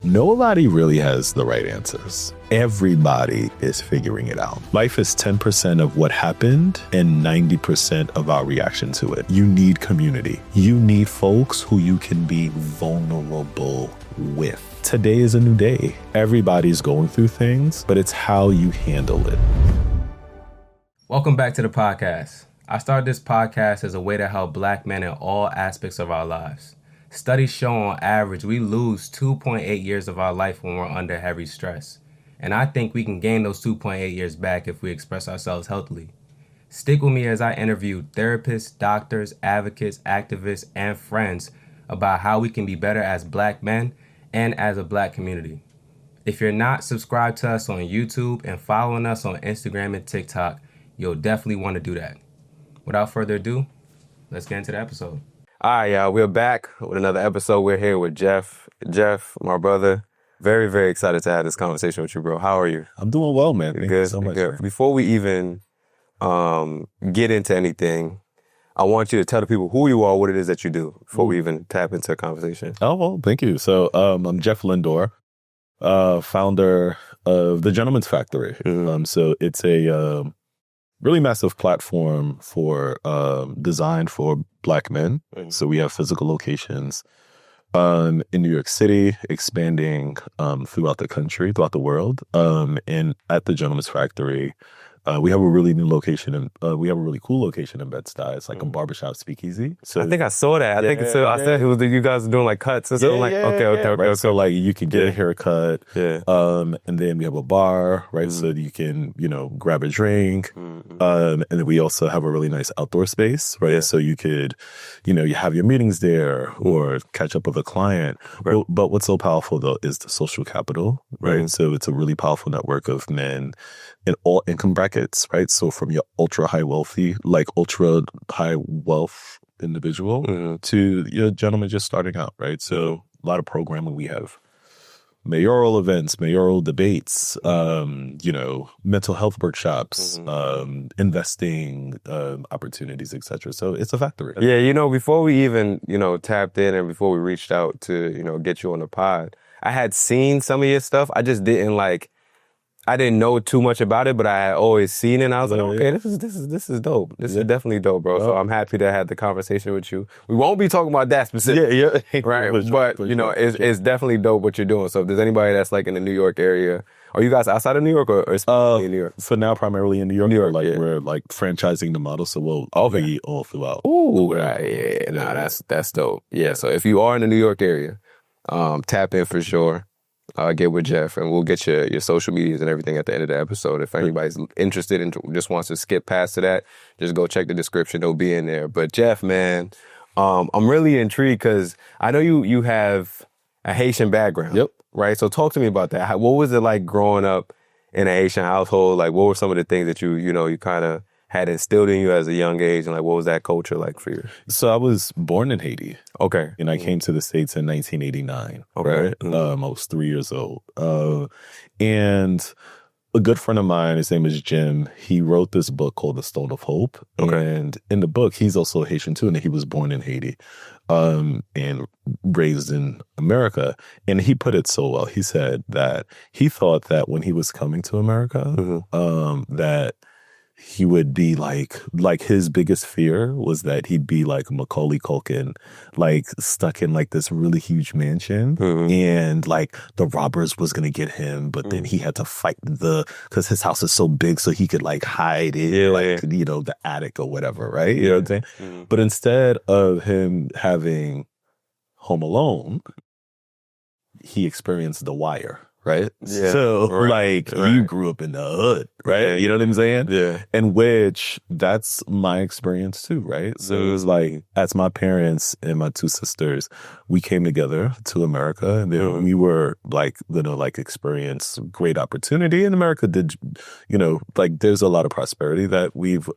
Nobody really has the right answers. Everybody is figuring it out. Life is 10% of what happened and 90% of our reaction to it. You need community. You need folks who you can be vulnerable with. Today is a new day. Everybody's going through things, but it's how you handle it. Welcome back to the podcast. I started this podcast as a way to help Black men in all aspects of our lives. Studies show on average we lose 2.8 years of our life when we're under heavy stress. And I think we can gain those 2.8 years back if we express ourselves healthily. Stick with me as I interview therapists, doctors, advocates, activists, and friends about how we can be better as Black men and as a Black community. If you're not subscribed to us on YouTube and following us on Instagram and TikTok, you'll definitely want to do that. Without further ado, let's get into the episode. All right, y'all. We're back with another episode. We're here with Jeff. Jeff, my brother. Very, very excited to have this conversation with you, bro. How are you? I'm doing well, man. Thank you so much. Good. Before we even get into anything, I want you to tell the people who you are, what it is that you do, before we even tap into a conversation. Oh, well, thank you. So I'm Jeff Lindor, founder of The Gentleman's Factory. So it's a really massive platform for designed for Black men. So we have physical locations in New York City, expanding throughout the country, throughout the world. And at the Gentleman's Factory, we have a really new location, and we have a really cool location in Bed-Stuy. It's like a barbershop speakeasy. So I think I saw that. I said it was you guys doing like cuts or something. Okay. Right? So like you can get a haircut. Yeah. And then we have a bar, right? So you can, grab a drink. And then we also have a really nice outdoor space, right? Yeah. So you could, you have your meetings there or catch up with a client. Right. But what's so powerful though is the social capital, right? So it's a really powerful network of men in all income brackets, right? So from your ultra high wealth individual to your gentleman just starting out, right? So a lot of programming. We have mayoral events, mayoral debates, mental health workshops, investing opportunities, etc. So it's a factory. Yeah, before we even, tapped in and before we reached out to, get you on the pod, I had seen some of your stuff. I just I didn't know too much about it, but I had always seen it, and I was like, okay, this is dope. This is definitely dope, bro. So I'm happy to have the conversation with you. We won't be talking about that specific. Yeah. Right. But, it's definitely dope what you're doing. So if there's anybody that's like in the New York area, are you guys outside of New York or specifically in New York? For now, primarily in New York. We're like franchising the model, so we'll be all throughout. Ooh, right. Yeah. Nah, that's dope. Yeah. So if you are in the New York area, tap in for sure. Get with Jeff, and we'll get your social medias and everything at the end of the episode. If anybody's interested and just wants to skip past to that, just go check the description. It'll be in there. But Jeff, man, I'm really intrigued because I know you have a Haitian background. Yep. Right? So talk to me about that. What was it like growing up in a Haitian household? Like, what were some of the things that you kind of had instilled in you as a young age, and like what was that culture like for you? So I was born in Haiti. Okay. And I came to the States in 1989. Okay. Right? I was 3 years old. And a good friend of mine, his name is Jim, he wrote this book called The Stone of Hope. Okay. And in the book, he's also Haitian too, and he was born in Haiti and raised in America. And he put it so well. He said that he thought that when he was coming to America, that he would be like his biggest fear was that he'd be like Macaulay Culkin, like stuck in like this really huge mansion and like the robbers was going to get him, but then he had to fight because his house is so big so he could like hide it, the attic or whatever, right? You know what I'm saying? But instead of him having Home Alone, he experienced The Wire. Right? Yeah. So, you grew up in the hood, right? You know what I'm saying? Yeah. And which, that's my experience too, right? So it was like, as my parents and my two sisters, we came together to America, and then we were experience great opportunity. And America did, there's a lot of prosperity that we've,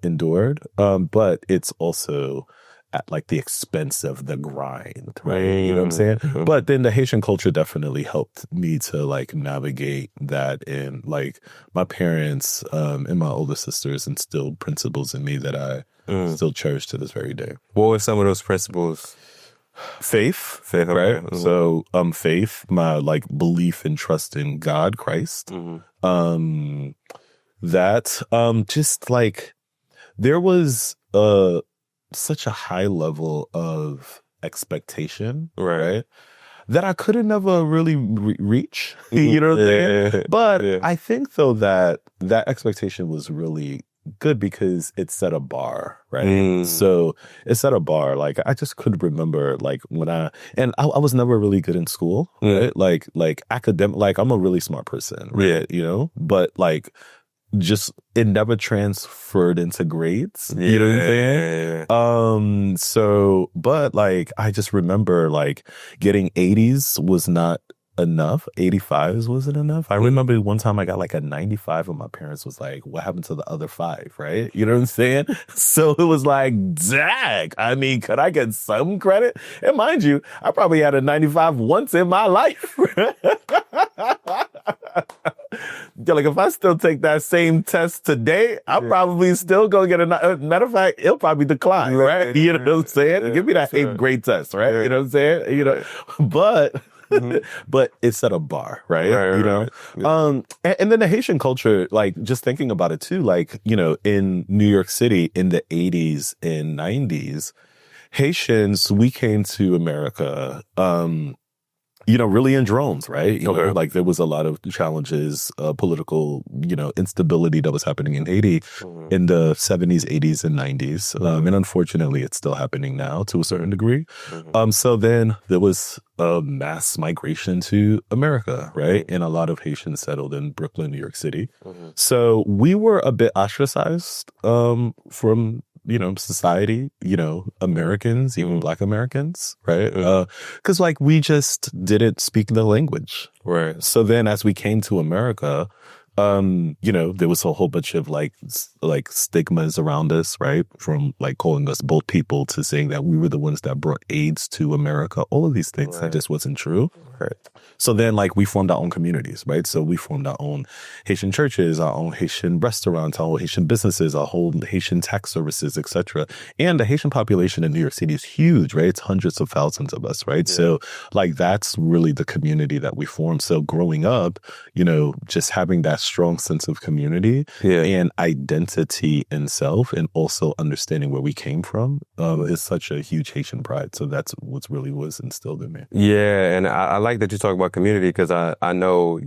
endured. But it's also at like the expense of the grind, right? You know what I'm saying? But then the Haitian culture definitely helped me to like navigate that, and like my parents and my older sisters instilled principles in me that I still cherish to this very day. What were some of those principles? Faith, Faith, right? okay. So, faith, my like belief and trust in God, Christ. That, just like there was such a high level of expectation, right? That I couldn't never really reach. You know what I'm saying? But I think though that expectation was really good because it set a bar, right? So it set a bar. Like I just could remember like when I was never really good in school, right? Like academic, like I'm a really smart person, right? You know, but like just it never transferred into grades. You know what I'm saying? So but like I just remember like getting 80s was not enough. 85s wasn't enough. I remember one time I got like a 95 and my parents was like, what happened to the other 5, right? You know what I'm saying? So it was like, dang, I mean, could I get some credit? And mind you, I probably had a 95 once in my life. Yeah, like if I still take that same test today, I'm probably still gonna get a matter of fact, it'll probably decline, right? You know what I'm saying? Give me that 8th grade test, right? You know what I'm saying? You know, but but it set a bar, right? You know? And then the Haitian culture, like just thinking about it too, like, you know, in New York City in the 80s and 90s, Haitians, we came to America, you know, really in drones, right? You know, like there was a lot of challenges, political, you know, instability that was happening in Haiti in the 70s, 80s, and 90s. And unfortunately, it's still happening now to a certain degree. So then there was a mass migration to America, right? And a lot of Haitians settled in Brooklyn, New York City. So we were a bit ostracized from, you know, society, you know, Americans, even Black Americans, right? Because like we just didn't speak the language. Right. So then as we came to America, you know, there was a whole bunch of like stigmas around us, right? From like calling us boat people to saying that we were the ones that brought AIDS to America. All of these things that just wasn't true. Right. So then like we formed our own communities, right? So we formed our own Haitian churches, our own Haitian restaurants, our own Haitian businesses, our whole Haitian tax services, etc. And the Haitian population in New York City is huge, right? It's hundreds of thousands of us, right? So like that's really the community that we formed. So growing up, you know, just having that strong sense of community and identity in self and also understanding where we came from is such a huge Haitian pride. So that's what's really was instilled in me. Yeah, and I like that you talk about community because I know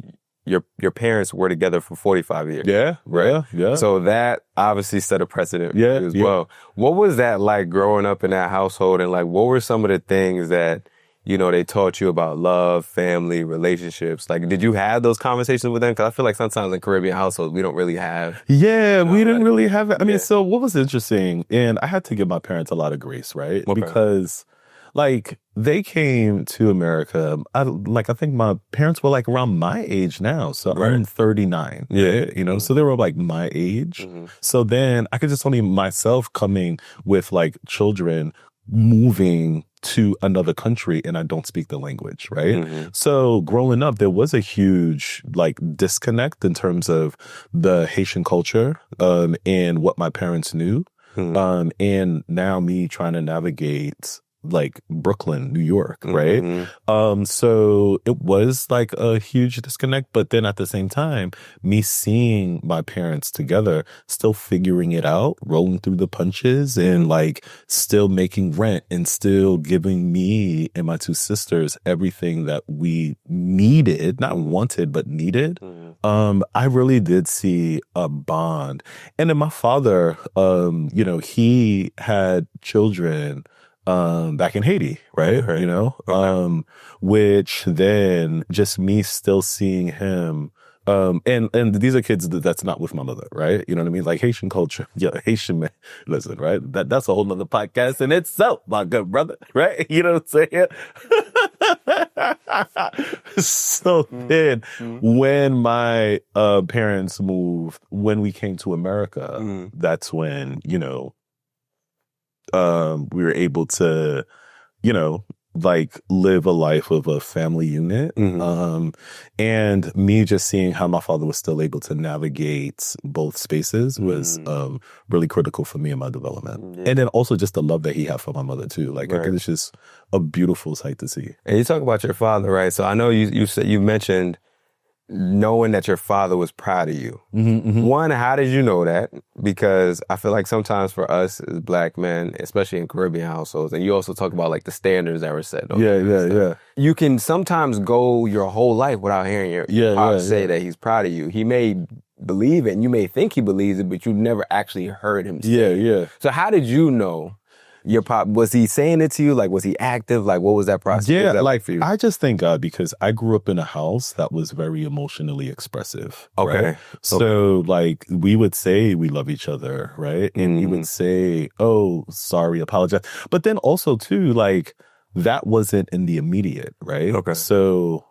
your parents were together for 45 years. Yeah, right. Yeah. So that obviously set a precedent for you as well. What was that like growing up in that household, and like what were some of the things that, you know, they taught you about love, family, relationships? Like, did you have those conversations with them? Because I feel like sometimes in Caribbean households, we don't really have. Yeah, we didn't really have it. I mean, so what was interesting, and I had to give my parents a lot of grace, right? Because like they came to America. I think my parents were like around my age now. So I'm 39. Yeah. You know, so they were like my age. So then I could just only myself coming with like children moving to another country and I don't speak the language, right? So growing up, there was a huge like disconnect in terms of the Haitian culture and what my parents knew. And now me trying to navigate like Brooklyn, New York, right? So it was like a huge disconnect, but then at the same time, me seeing my parents together, still figuring it out, rolling through the punches and like still making rent and still giving me and my 2 sisters everything that we needed, not wanted, but needed. I really did see a bond. And then my father, you know, he had children back in Haiti, right? You know, which then just me still seeing him, and these are kids that's not with my mother, right? You know what I mean? Like Haitian culture, Haitian man, listen, right? That's a whole nother podcast in itself, my good brother, right? You know what I'm saying? So then when my parents moved, when we came to America, that's when, you know, we were able to, you know, like live a life of a family unit. And me just seeing how my father was still able to navigate both spaces was really critical for me in my development. And then also just the love that he had for my mother too. Like I think it's just a beautiful sight to see. And you talk about your father, right? So I know you said, you mentioned knowing that your father was proud of you. One, how did you know that? Because I feel like sometimes for us as Black men, especially in Caribbean households, and you also talk about like the standards that were set. You can sometimes go your whole life without hearing your pops say that he's proud of you. He may believe it and you may think he believes it, but you never actually heard him say it. So how did you know your pop? Was he saying it to you? Like, was he active? Like, what was that process? What was that like for you? I just thank God because I grew up in a house that was very emotionally expressive. Right? So, like, we would say we love each other, right? And he would say, "Oh, sorry, apologize." But then also too, like, that wasn't in the immediate, right? So,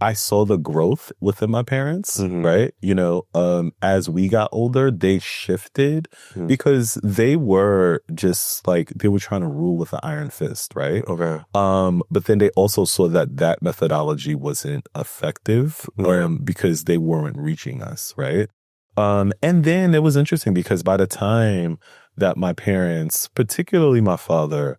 I saw the growth within my parents, right? You know, as we got older, they shifted because they were just like, they were trying to rule with an iron fist, right? But then they also saw that methodology wasn't effective because they weren't reaching us, right? And then it was interesting because by the time that my parents, particularly my father,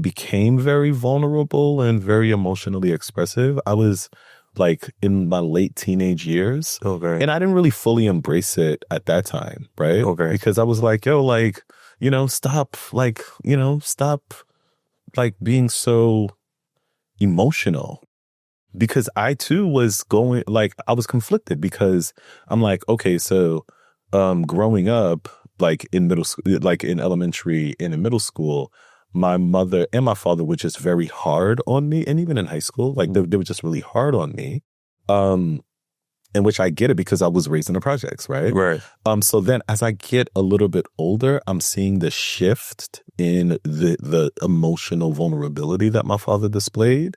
became very vulnerable and very emotionally expressive, I was like in my late teenage years. And I didn't really fully embrace it at that time, right? Because I was like, yo, like, you know, stop being so emotional. Because I too was going, like, I was conflicted because I'm like, okay, so growing up, like in middle school, like in elementary and in middle school, my mother and my father were just very hard on me. And even in high school, like they were just really hard on me. In which I get it because I was raised in the projects, right? So then as I get a little bit older, I'm seeing the shift in the emotional vulnerability that my father displayed.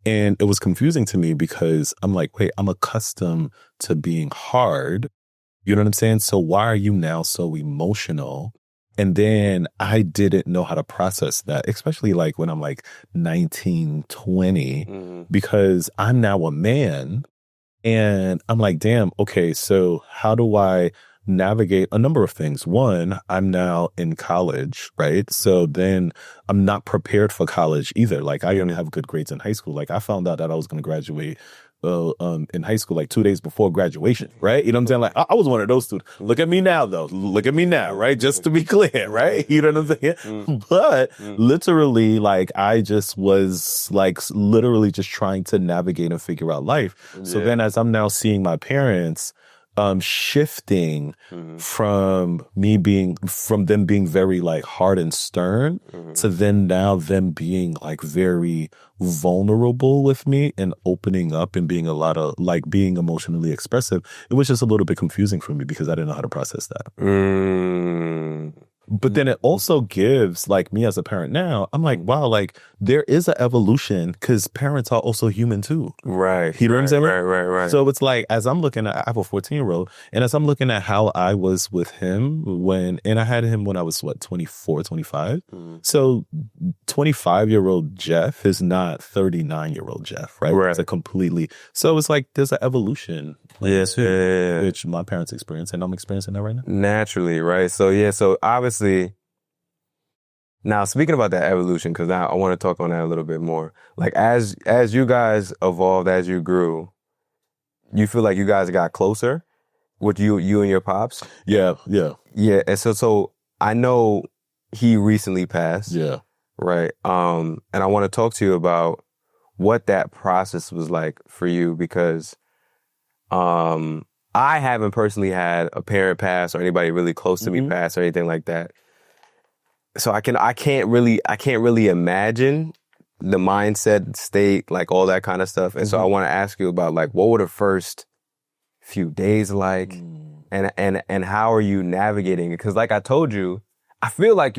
And it was confusing to me because I'm like, wait, I'm accustomed to being hard. You know what I'm saying? So why are you now so emotional? And then I didn't know how to process that, especially like when I'm like 19, 20, because I'm now a man and I'm like, damn, okay, so how do I navigate a number of things? One, I'm now in college, right? So then I'm not prepared for college either. Like I didn't have good grades in high school. Like I found out that I was going to graduate in high school, like 2 days before graduation, right? You know what I'm saying? Like, I was one of those students. Look at me now, though. Look at me now, right? Just to be clear, right? You know what I'm saying? But literally, like, I just was, like, literally just trying to navigate and figure out life. So then as I'm now seeing my parents shifting from them being very like hard and stern to then now them being like very vulnerable with me and opening up and being a lot of like being emotionally expressive, it was just a little bit confusing for me because I didn't know how to process that. But then it also gives, like me as a parent now, I'm like, wow, like there is an evolution because parents are also human too. Right. You know what I'm saying? Right. So it's like, as I'm looking at, I have a 14-year-old, and as I'm looking at how I was with him and I had him when I was 24, 25. So 25-year-old Jeff is not 39-year-old Jeff, right? It's a completely, so it's like there's an evolution. Which my parents experienced, and I'm experiencing that right now. Naturally, right? So so obviously, now speaking about that evolution, because now I want to talk on that a little bit more. Like as you guys evolved, as you grew, you feel like you guys got closer with you and your pops? Yeah. And so I know he recently passed. Yeah. Right. And I want to talk to you about what that process was like for you, because I haven't personally had a parent pass or anybody really close to me pass or anything like that. So I can't really imagine the mindset, state, like all that kind of stuff. And so I want to ask you about like, what were the first few days like, and how are you navigating it? Because like I told you, I feel like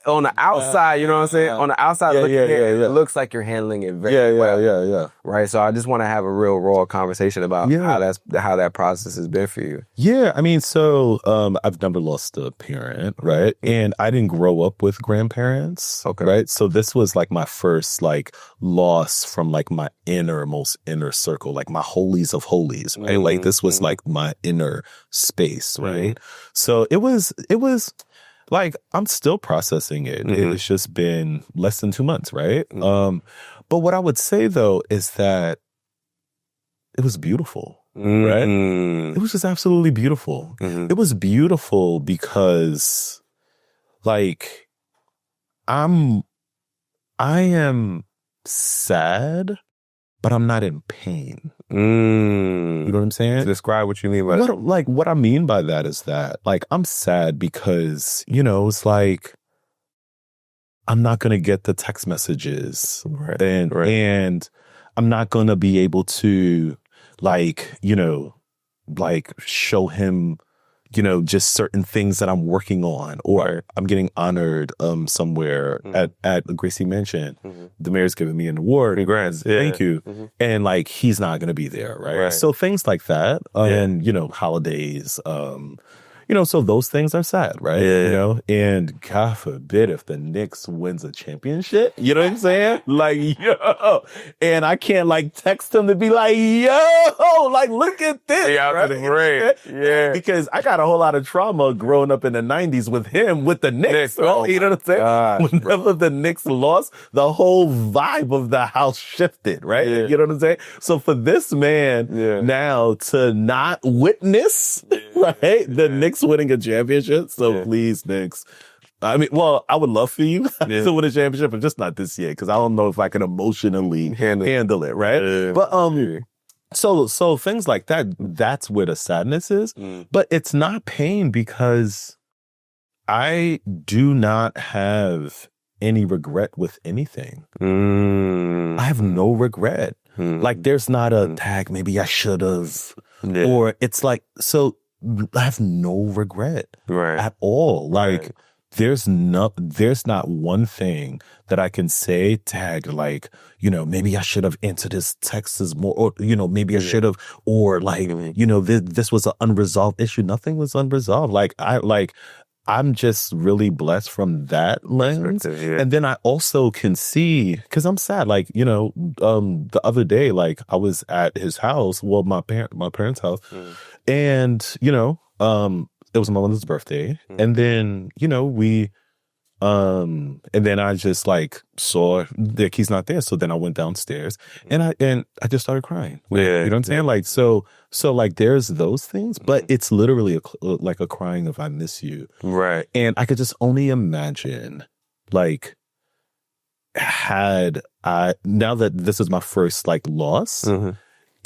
on the outside, you know what I'm saying? On the outside, it looks like you're handling it very well. Yeah. Right. So I just want to have a real raw conversation about how that process has been for you. Yeah. I mean, so I've never lost a parent, right? And I didn't grow up with grandparents. Okay. Right. So this was like my first like loss from like my most inner circle, like my holies of holies, right? Like this was like my inner space, right? So it was like, I'm still processing it. It's just been less than 2 months, right? But what I would say though is that it was beautiful, right? It was just absolutely beautiful. It was beautiful because like I am sad, but I'm not in pain. You know what I'm saying? Describe what you mean by that. What I mean by that is that, like, I'm sad because, you know, it's like, I'm not going to get the text messages. And I'm not going to be able to, like, you know, like, show him, you know, just certain things that I'm working on, or I'm getting honored somewhere at Gracie Mansion. The mayor's giving me an award. Congrats. Thank you. And like, he's not going to be there, right? So things like that, and, you know, holidays, you know, so those things are sad, right? You know, and God forbid if the Knicks wins a championship, you know what I'm saying? Like, yo, and I can't like text him to be like, yo, like, look at this. Right? Because I got a whole lot of trauma growing up in the 90s with him, with the Knicks. Right? You know what I'm saying? Whenever the Knicks lost, the whole vibe of the house shifted, right? You know what I'm saying? So for this man now to not witness, right, the Knicks winning a championship. So please, Knicks. I mean, well, I would love for you to win a championship, but just not this year, because I don't know if I can emotionally handle it, right? But so things like that, that's where the sadness is. But it's not pain, because I do not have any regret with anything. I have no regret. Like, there's not a tag, maybe I should have. Or it's like, so I have no regret at all. Like, there's not one thing that I can say tag, like, you know, maybe I should have answered his texts more, or, you know, maybe I should have, or like, you know, this was an unresolved issue. Nothing was unresolved. I'm just really blessed from that lens. And then I also can see, because I'm sad, like, you know, the other day, like, I was at his house, well, my parents' house, and, you know, it was my mother's birthday. And then, you know, and then I just like saw that he's not there. So then I went downstairs and I just started crying. You know what I'm saying? Like, so like there's those things, but it's literally like a crying of I miss you. Right. And I could just only imagine, like, now that this is my first like loss,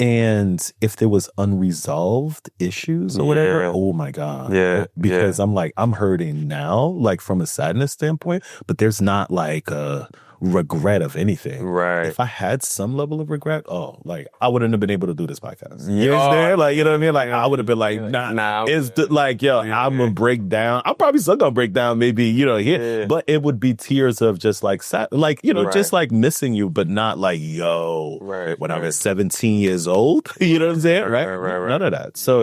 and if there was unresolved issues or whatever, oh my God. Because I'm like, I'm hurting now, like from a sadness standpoint, but there's not like a regret of anything. Right. If I had some level of regret, like I wouldn't have been able to do this podcast. You understand? Like, you know what I mean? Like, I would have been like, nah. It's like, yo, I'm gonna break down. I'm probably still gonna break down, maybe, you know, here, but it would be tears of just like sad, like, you know, just like missing you, but not like, yo, when I was 17 years old, you know what I'm saying? Right. None of that. So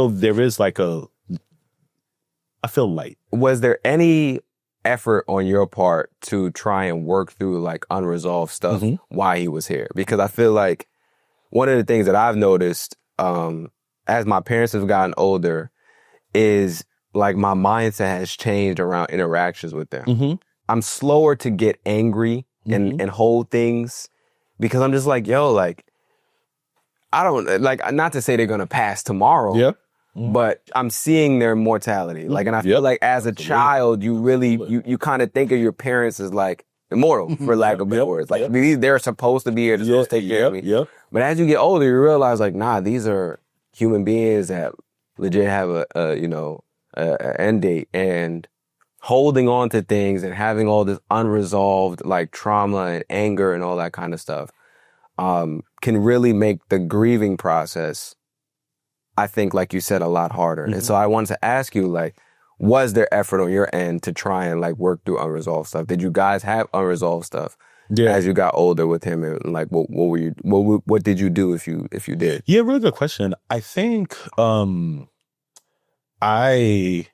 there is like I feel light. Was there any effort on your part to try and work through like unresolved stuff while he was here? Because I feel like one of the things that I've noticed as my parents have gotten older is like my mindset has changed around interactions with them. I'm slower to get angry and hold things, because I'm just like, yo, like, I don't, like, not to say they're gonna pass tomorrow, but I'm seeing their mortality. Like, and I feel like as a child, you really, you kind of think of your parents as like immortal, for lack of better words. Like, they're supposed to be here, they're supposed to take care of me. But as you get older, you realize like, nah, these are human beings that legit have a end date, and holding on to things and having all this unresolved like trauma and anger and all that kind of stuff can really make the grieving process, I think, like you said, a lot harder. And so I wanted to ask you, like, was there effort on your end to try and like work through unresolved stuff? Did you guys have unresolved stuff as you got older with him? And like, what were you, what did you do if you did? Yeah, really good question. I think I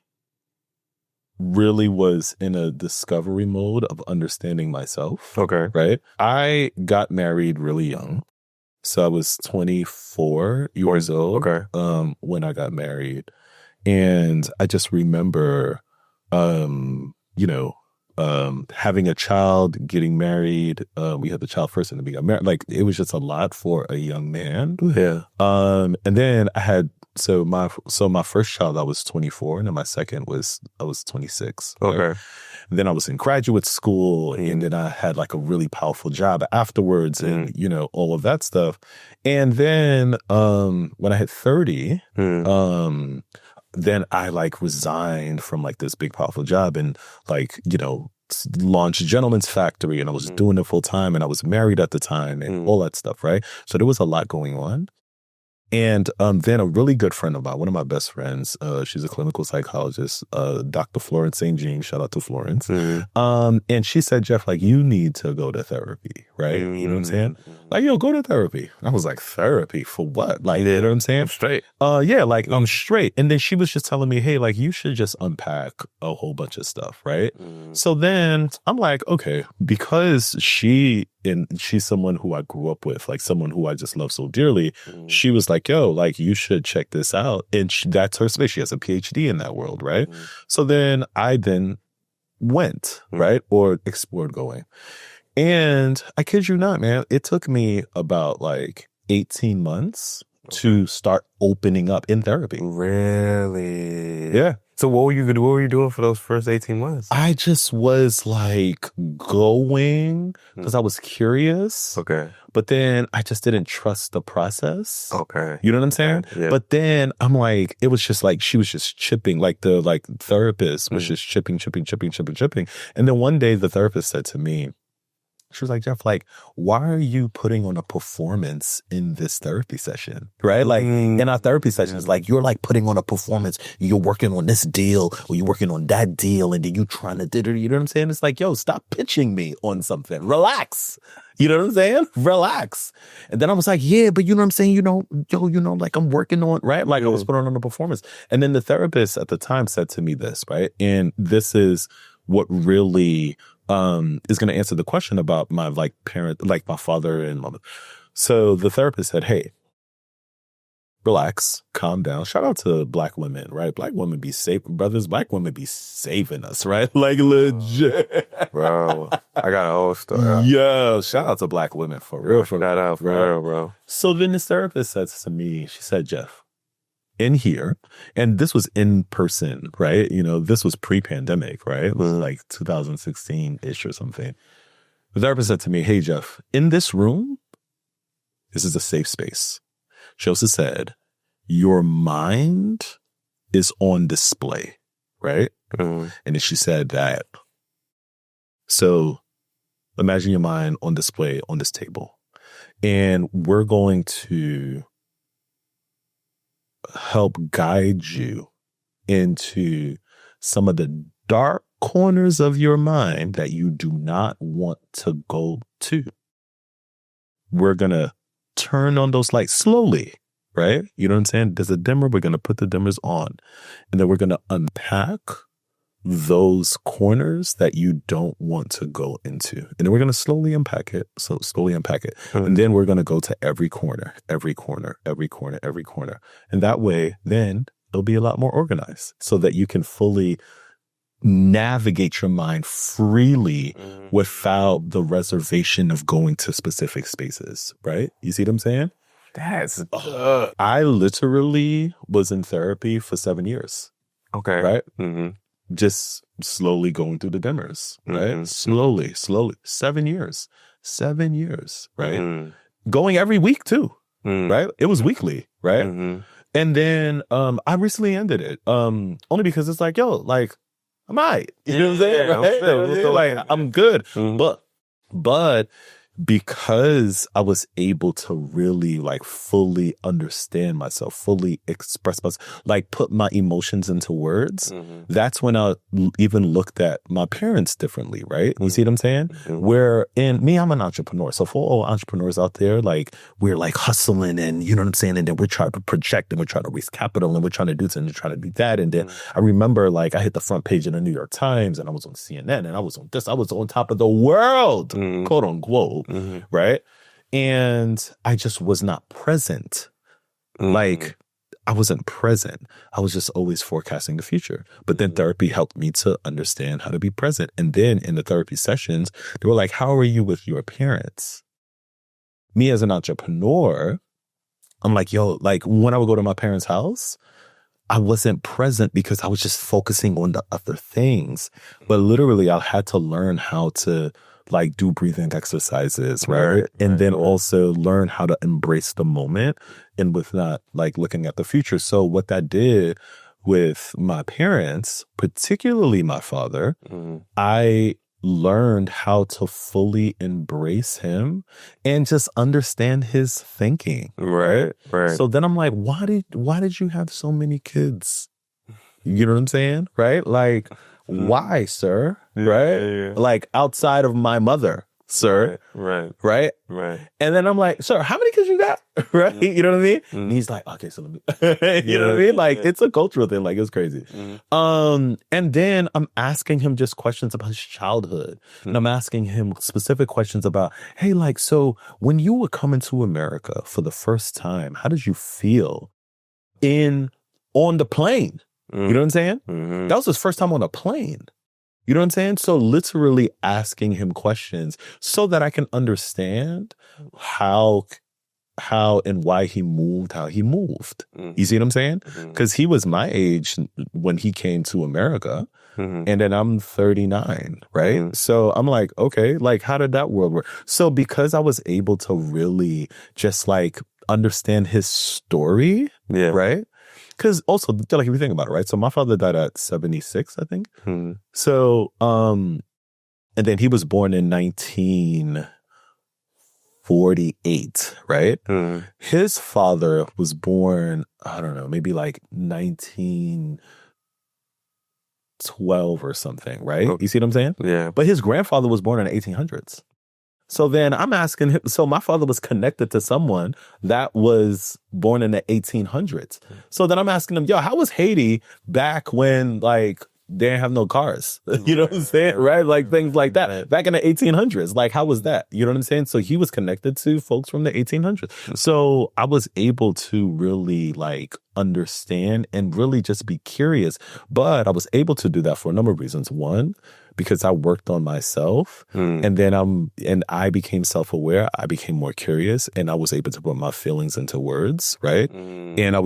really was in a discovery mode of understanding myself. Okay. Right? I got married really young. So I was 24 years old when I got married. And I just remember, having a child, getting married. We had the child first and then we got married. Like, it was just a lot for a young man. Yeah. And then I had, my first child, I was 24, and then my second I was 26. Okay. Right? Then I was in graduate school, and then I had like a really powerful job afterwards, and all of that stuff. And then when I hit 30, then I like resigned from like this big powerful job and like launched Gentleman's Factory, and I was doing it full time, and I was married at the time, and all that stuff, right? So there was a lot going on. And then a really good friend of mine, one of my best friends, she's a clinical psychologist, Dr. Florence St. Jean, shout out to Florence. And she said, Jeff, like, you need to go to therapy, right? You know what I'm saying? Like, go to therapy. I was like, therapy for what? Like, you know what I'm saying? I'm straight. Yeah, like, I'm straight. And then she was just telling me, hey, like, you should just unpack a whole bunch of stuff, right? So then I'm like, okay, because she's someone who I grew up with, like someone who I just love so dearly. She was like, yo, like, you should check this out. And that's her space. She has a PhD in that world, right? So then I went, right? Or explored going. And I kid you not, man, it took me about like 18 months to start opening up in therapy. Really? Yeah. So what were you doing for those first 18 months? I just was like going because I was curious. Okay. But then I just didn't trust the process. Okay. You know what I'm saying? Yeah. But then I'm like, it was just like, she was just chipping, like the therapist was just chipping. And then one day the therapist said to me, she was like, Jeff, like, why are you putting on a performance in this therapy session? Right? Like, in our therapy sessions, like, you're like putting on a performance. You're working on this deal or you're working on that deal. And then you trying to, you know what I'm saying? It's like, yo, stop pitching me on something. Relax. You know what I'm saying? Relax. And then I was like, yeah, but you know what I'm saying? Like, I'm working on, right? Like, I was putting on a performance. And then the therapist at the time said to me this, right? And this is what really is going to answer the question about my like parent, like my father and mother. So the therapist said, hey, relax, calm down. Shout out to Black women, right? Black women be safe, brothers. Black women be saving us, right? Like, legit. Bro, I got a whole story. Yo, shout out to Black women for real. Shout out for real, bro. So then this therapist said to me, she said, Jeff, in here, and this was in person, right? This was pre-pandemic, right? It was like 2016-ish or something. The therapist said to me, hey, Jeff, in this room, this is a safe space. She also said, your mind is on display, right? And then she said that, so imagine your mind on display on this table. And we're going to help guide you into some of the dark corners of your mind that you do not want to go to. We're going to turn on those lights slowly, right? You know what I'm saying? There's a dimmer. We're going to put the dimmers on. And then we're going to unpack those corners that you don't want to go into. And then we're going to slowly unpack it. And then we're going to go to every corner. And that way, then it'll be a lot more organized so that you can fully navigate your mind freely without the reservation of going to specific spaces, right? You see what I'm saying? That's I literally was in therapy for 7 years. Okay. Right? Just slowly going through the dimmers, right? Slowly. 7 years, right? Going every week too, right? It was weekly, right? And then I recently ended it, only because it's like, yo, like, I'm all right. You know what I'm saying? Right? Like, I'm good. But because I was able to really like fully understand myself, fully express myself, like put my emotions into words, that's when I even looked at my parents differently, right? You see what I'm saying? Where in me, I'm an entrepreneur. So for all entrepreneurs out there, like we're like hustling and you know what I'm saying? And then we're trying to project and we're trying to raise capital and we're trying to do this and we're trying to do that. And then I remember like I hit the front page of the New York Times and I was on CNN and I was on this, I was on top of the world, quote unquote. Right. And I just was not present. Like I wasn't present. I was just always forecasting the future. But then therapy helped me to understand how to be present. And then in the therapy sessions, they were like, how are you with your parents? Me as an entrepreneur, I'm like, yo, like when I would go to my parents' house, I wasn't present because I was just focusing on the other things. But literally I had to learn how to like do breathing exercises, right? And then also learn how to embrace the moment and with not like looking at the future. So what that did with my parents, particularly my father, I learned how to fully embrace him and just understand his thinking. Right. So then I'm like, why did you have so many kids? You know what I'm saying? Right? Like, why, sir? Right? Like outside of my mother, sir. Right? And then I'm like, sir, how many kids you got? Right? You know what I mean? And he's like, okay, so let me, you know what I mean? Like it's a cultural thing. Like it's crazy. And then I'm asking him just questions about his childhood. And I'm asking him specific questions about, hey, like, so when you were coming to America for the first time, how did you feel on the plane? You know what I'm saying? That was his first time on a plane. You know what I'm saying? So literally asking him questions so that I can understand how and why he moved, how he moved. You see what I'm saying? Because he was my age when he came to America. And then I'm 39, right? So I'm like, okay, like how did that world work? So because I was able to really just like understand his story, right? Because also, like if you think about it, right? So my father died at 76, I think. So, and then he was born in 1948, right? His father was born, I don't know, maybe like 1912 or something, right? You see what I'm saying? Yeah. But his grandfather was born in the 1800s. So then I'm asking him, so my father was connected to someone that was born in the 1800s. So then I'm asking him, yo, how was Haiti back when like they didn't have no cars? You know what I'm saying? Right? Like things like that. Back in the 1800s, like how was that? You know what I'm saying? So he was connected to folks from the 1800s. So I was able to really like understand and really just be curious. But I was able to do that for a number of reasons. One, because I worked on myself and then I became self-aware. I became more curious and I was able to put my feelings into words, right? And then I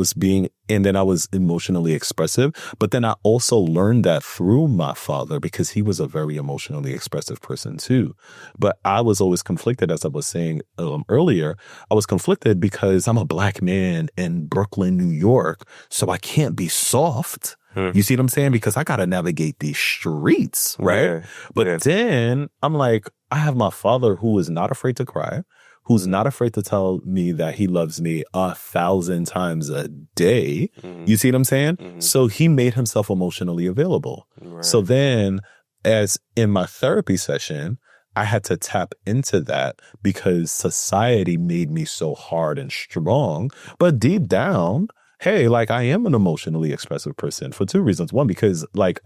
was emotionally expressive. But then I also learned that through my father because he was a very emotionally expressive person too. But I was always conflicted, as I was saying earlier. I was conflicted because I'm a black man in Brooklyn, New York, so I can't be soft. You see what I'm saying? Because I got to navigate these streets, right? But then I'm like, I have my father who is not afraid to cry, who's not afraid to tell me that he loves me 1,000 times a day. You see what I'm saying? So he made himself emotionally available. So then as in my therapy session, I had to tap into that because society made me so hard and strong. But deep down, hey, like I am an emotionally expressive person for two reasons. One, because like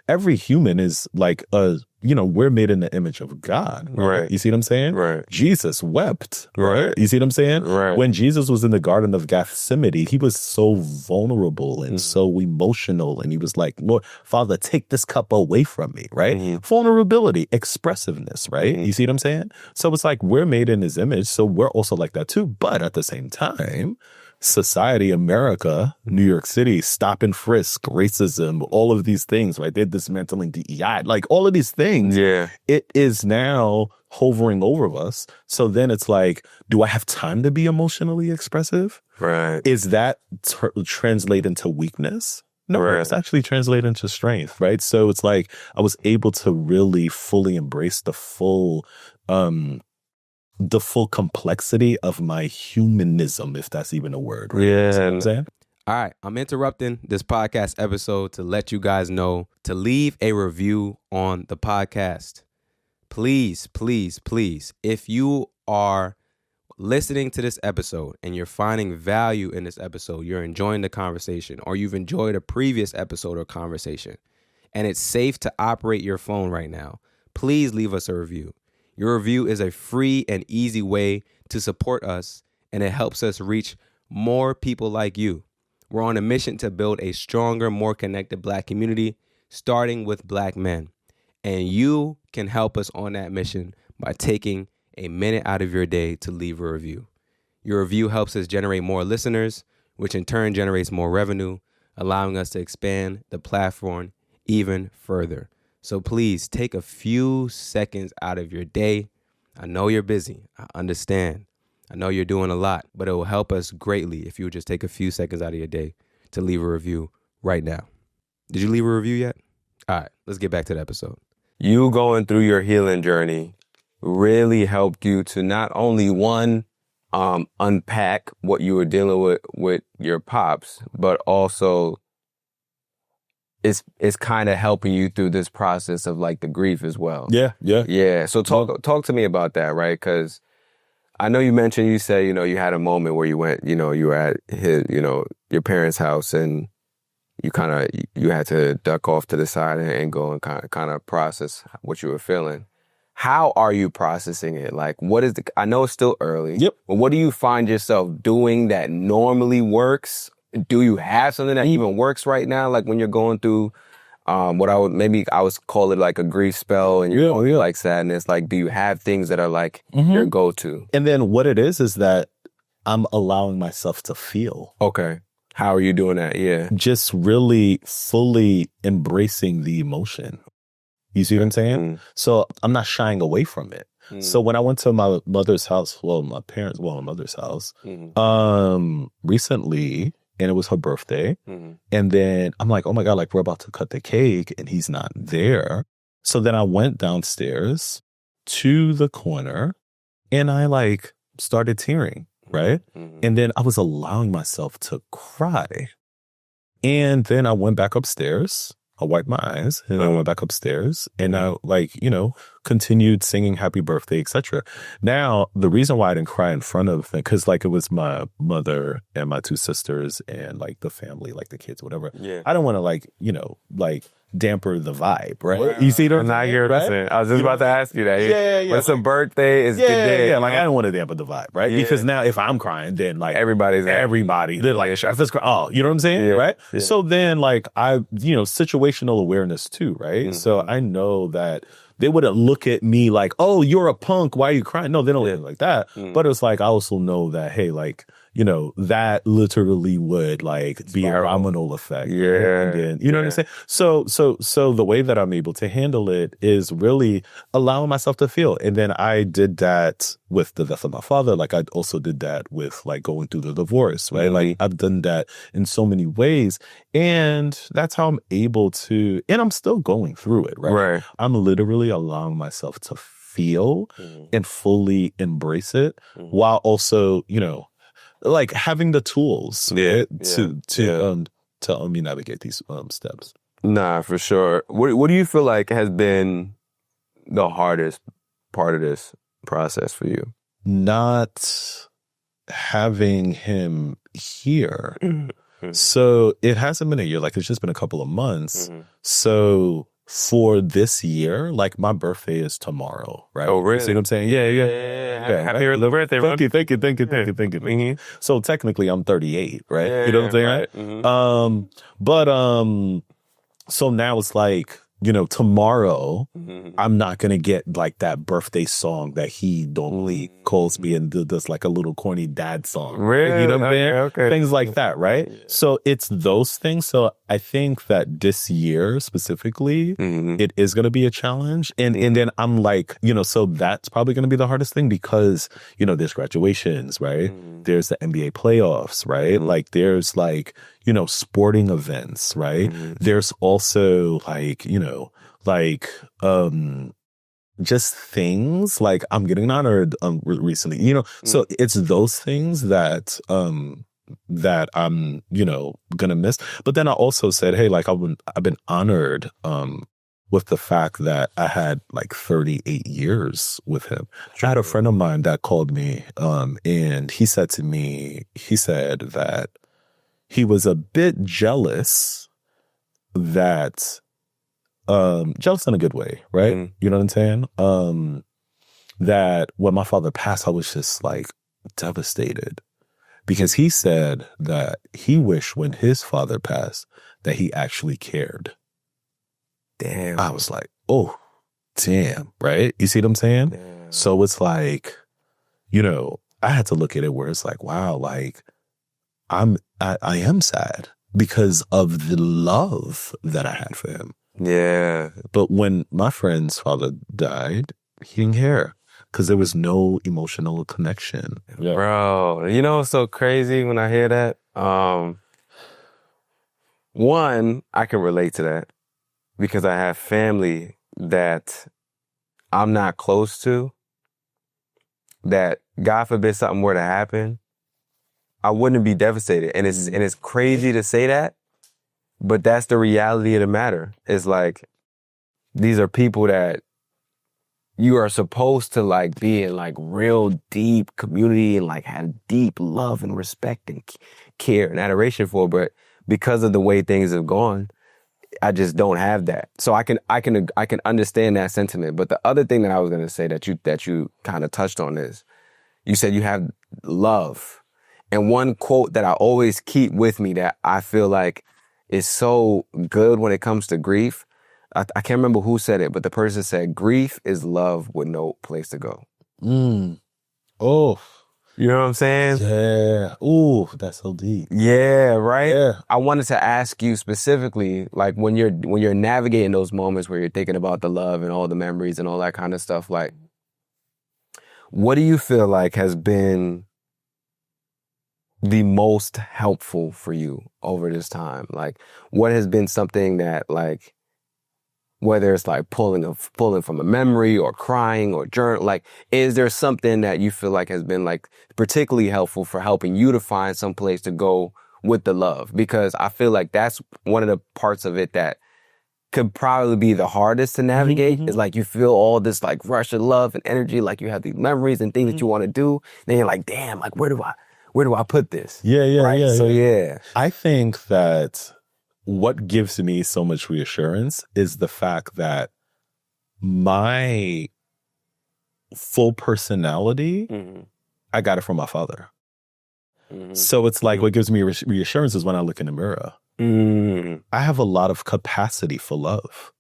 every human is like we're made in the image of God. Right. You see what I'm saying? Right. Jesus wept. Right. You see what I'm saying? Right. When Jesus was in the Garden of Gethsemane, he was so vulnerable and so emotional. And he was like, Lord, Father, take this cup away from me. Right. Vulnerability, expressiveness. Right. You see what I'm saying? So it's like we're made in his image. So we're also like that too. But at the same time, society, America, New York City, stop and frisk, racism, all of these things, right? They're dismantling DEI, like all of these things. Yeah. It is now hovering over us. So then it's like, do I have time to be emotionally expressive? Right. Is that translate into weakness? No, it's actually translated into strength, right? So it's like I was able to really fully embrace the full the full complexity of my humanism, if that's even a word. Right? Yeah. You know what I'm saying? All right, I'm interrupting this podcast episode to let you guys know to leave a review on the podcast. Please, please, please, if you are listening to this episode and you're finding value in this episode, you're enjoying the conversation, or you've enjoyed a previous episode or conversation, and it's safe to operate your phone right now, please leave us a review. Your review is a free and easy way to support us, and it helps us reach more people like you. We're on a mission to build a stronger, more connected Black community, starting with Black men. And you can help us on that mission by taking a minute out of your day to leave a review. Your review helps us generate more listeners, which in turn generates more revenue, allowing us to expand the platform even further. So please take a few seconds out of your day. I know you're busy. I understand. I know you're doing a lot, but it will help us greatly if you would just take a few seconds out of your day to leave a review right now. Did you leave a review yet? All right, let's get back to the episode. You going through your healing journey really helped you to not only unpack what you were dealing with your pops, but also it's kind of helping you through this process of like the grief as well. Yeah. So talk to me about that, right? Because I know you mentioned, you said, you had a moment where you went, you were at his, your parents' house, and you had to duck off to the side and go and kind of process what you were feeling. How are you processing it? Like, I know it's still early. Yep. But what do you find yourself doing that normally works? Do you have something that even works right now? Like when you're going through what I would call it like a grief spell, and you're like sadness. Like, do you have things that are like your go-to? And then what it is that I'm allowing myself to feel. Okay. How are you doing that? Yeah. Just really fully embracing the emotion. You see what I'm saying? Mm. So I'm not shying away from it. Mm. So when I went to my mother's house, my mother's house, recently, and it was her birthday. Mm-hmm. And then I'm like, oh my God, like we're about to cut the cake and he's not there. So then I went downstairs to the corner and I like started tearing, right? Mm-hmm. And then I was allowing myself to cry. And then I went back upstairs. I wiped my eyes and I went back upstairs and I continued singing happy birthday, etc. Now, the reason why I didn't cry in front of them, because like it was my mother and my two sisters and like the family, like the kids, whatever. Yeah. I don't want to damper the vibe, right? You see what I'm saying? Right? I was just about to ask you that. Yeah. When it's a birthday, it's the day. Yeah, like I don't want to damper the vibe, right? Yeah. Because now if I'm crying, then like everybody, they're like, I just cry. Oh, you know what I'm saying? Yeah. Right? Yeah. So then like situational awareness too, right? Mm-hmm. So I know that they wouldn't look at me like, oh, you're a punk. Why are you crying? No, they don't look at me like that. Mm. But it's like, I also know that, hey, like, that literally would like be a domino effect. Yeah. And then, you know what I'm saying? So the way that I'm able to handle it is really allowing myself to feel. And then I did that with the death of my father. Like I also did that with like going through the divorce, right? Mm-hmm. Like I've done that in so many ways. And that's how I'm able to, and I'm still going through it, right? Right. I'm literally allowing myself to feel and fully embrace it while also, like having the tools right, to help me navigate these steps. Nah, for sure. What do you feel like has been the hardest part of this process for you? Not having him here. Mm-hmm. So it hasn't been a year. Like it's just been a couple of months. Mm-hmm. So for this year, like my birthday is tomorrow, right? Oh, really? You see what I'm saying? Yeah. Happy early birthday, bro. Thank you. Mm-hmm. So technically I'm 38, right? Yeah, you know what I'm saying? right. Mm-hmm. But so now it's like, tomorrow I'm not going to get like that birthday song that he normally calls me and does like a little corny dad song. Really? You know what I'm saying? Okay. Things like that, right? Yeah. So it's those things. So I think that this year specifically, it is going to be a challenge. And then I'm like, so that's probably going to be the hardest thing because, there's graduations, right? There's the NBA playoffs, right? Like there's like, sporting events, right? There's also like, just things like I'm getting honored recently, you know. So it's those things that that I'm, you know, gonna miss. But then I also said, hey, like I've been honored with the fact that I had like 38 years with him. I had a friend of mine that called me and he said to me, he said that he was a bit jealous that jealous in a good way, right? You know what I'm saying? That when my father passed, I was just like devastated because he said that he wished when his father passed that he actually cared. Damn. I was like, oh, damn, right? You see what I'm saying? Damn. So it's like, you know, I had to look at it where it's like, wow, like I am sad because of the love that I had for him. Yeah. But when my friend's father died, he didn't care because there was no emotional connection. Yeah. Bro, you know what's so crazy when I hear that? One, I can relate to that because I have family that I'm not close to, that God forbid something were to happen, I wouldn't be devastated. And it's crazy to say that, but that's the reality of the matter. It's like, these are people that you are supposed to like be in like real deep community and like have deep love and respect and care and adoration for, but because of the way things have gone, I just don't have that. So I can understand that sentiment. But the other thing that I was going to say that you kind of touched on is, you said you have love. And one quote that I always keep with me that I feel like is so good when it comes to grief, I can't remember who said it, but the person said, grief is love with no place to go. Oh. You know what I'm saying? Yeah. Ooh, that's so deep. Yeah, right? Yeah. I wanted to ask you specifically, like when you're navigating those moments where you're thinking about the love and all the memories and all that kind of stuff, like, what do you feel like has been the most helpful for you over this time? Like, what has been something that, like, whether it's like pulling from a memory or crying or journal, like, is there something that you feel like has been like particularly helpful for helping you to find some place to go with the love? Because I feel like that's one of the parts of it that could probably be the hardest to navigate. Is like you feel all this like rush of love and energy, like you have these memories and things that you want to do. Then you're like, damn, like where do I put this? Yeah. Right? So yeah. I think that what gives me so much reassurance is the fact that my full personality, I got it from my father. So it's like what gives me reassurance is when I look in the mirror. I have a lot of capacity for love.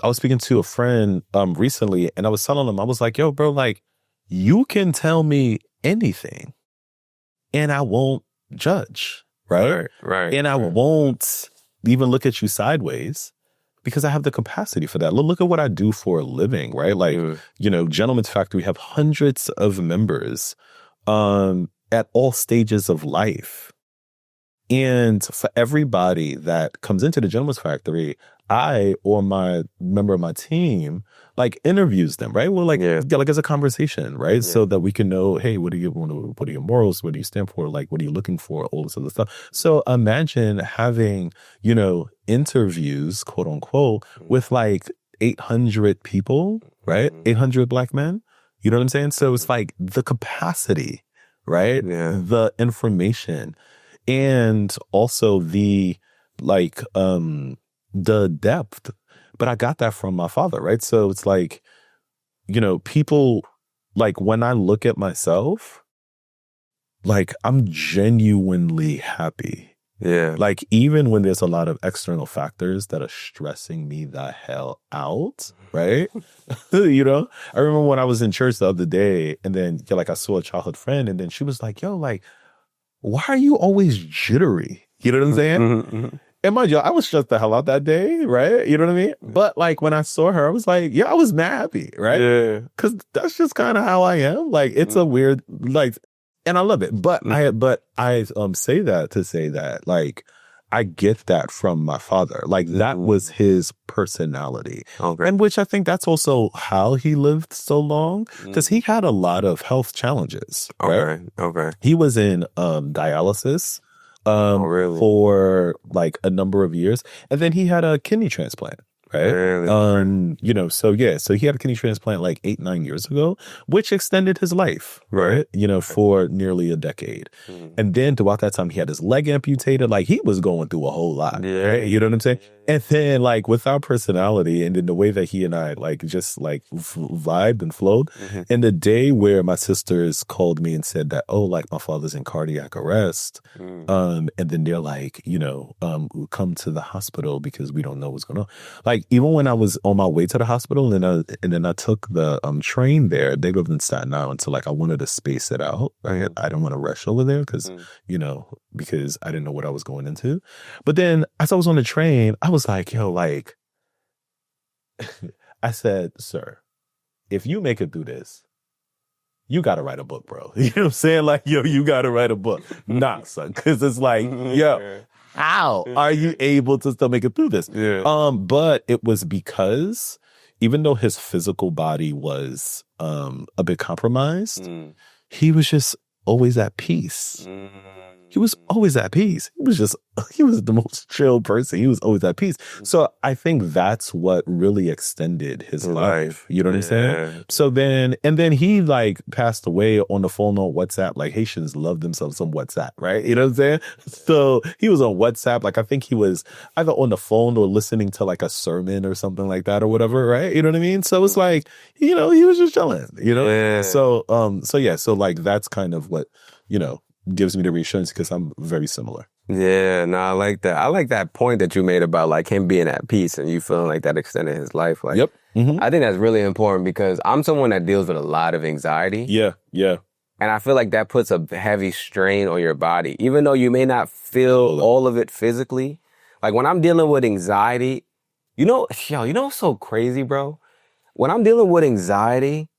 I was speaking to a friend recently and I was telling him, I was like, yo, bro, like you can tell me anything and I won't judge. Right. And I won't even look at you sideways because I have the capacity for that. Look at what I do for a living, right? Like, you know, Gentleman's Factory, we have hundreds of members at all stages of life. And for everybody that comes into the Gentleman's Factory, I or my member of my team like interviews them, right? Well, like, like as a conversation, right? Yeah. So that we can know, hey, what are your morals? What do you stand for? Like, what are you looking for? All this other stuff. So imagine having, you know, interviews, quote unquote, with like 800 people, right? 800 Black men. You know what I'm saying? So it's like the capacity, right? Yeah. The information and also the like, the depth. But I got that from my father, right? So it's like, you know, people, like when I look at myself, like I'm genuinely happy. Yeah. Like even when there's a lot of external factors that are stressing me the hell out, right? You know, I remember when I was in church the other day and then like I saw a childhood friend and then she was like, yo, like, why are you always jittery? You know what I'm saying? And mind you, I was stressed the hell out that day, right? You know what I mean? But like when I saw her, I was like, yeah, I was mad happy, right? Yeah. Because that's just kind of how I am. Like it's a weird, like, and I love it. But I say that to say that, like, I get that from my father. Like that was his personality. Okay. And which I think that's also how he lived so long, because he had a lot of health challenges. Right? Okay. He was in dialysis really? for like a number of years. And then he had a kidney transplant. Right. Really? You know, so he had a kidney transplant like 8-9 years ago, which extended his life, right? You know, for nearly a decade. And then throughout that time, he had his leg amputated. Like he was going through a whole lot. Yeah. Right? You know what I'm saying? And then like with our personality and then the way that he and I like just like vibed and flowed. And the day where my sisters called me and said that, oh, like my father's in cardiac arrest. And then they're like, you know, come to the hospital because we don't know what's going on. Like even when I was on my way to the hospital and then I took the train there, they lived in Staten Island. So like I wanted to space it out. Right? I don't want to rush over there because, you know, because I didn't know what I was going into. But then as I was on the train, I was like, yo, like, I said, sir, if you make it through this, you got to write a book, bro. You know what I'm saying? Like, yo, you got to write a book. Nah, son. Because it's like, yo, how are you able to still make it through this? Yeah. But it was because even though his physical body was a bit compromised, he was just always at peace. He was always at peace. He was the most chill person. He was always at peace. So I think that's what really extended his life. You know what I'm saying? So then he like passed away on the phone on WhatsApp. Like Haitians love themselves on WhatsApp, right? You know what I'm saying? So he was on WhatsApp. Like I think he was either on the phone or listening to like a sermon or something like that or whatever, right? You know what I mean? So it's like, you know, he was just chilling, you know? Yeah. So like that's kind of what, you know, gives me the reassurance because I'm very similar. Yeah, no, I like that. I like that point that you made about like him being at peace and you feeling like that extended his life. Like, yep. I think that's really important because I'm someone that deals with a lot of anxiety. Yeah. And I feel like that puts a heavy strain on your body, even though you may not feel all of it physically. Like when I'm dealing with anxiety, you know what's so crazy, bro? When I'm dealing with anxiety,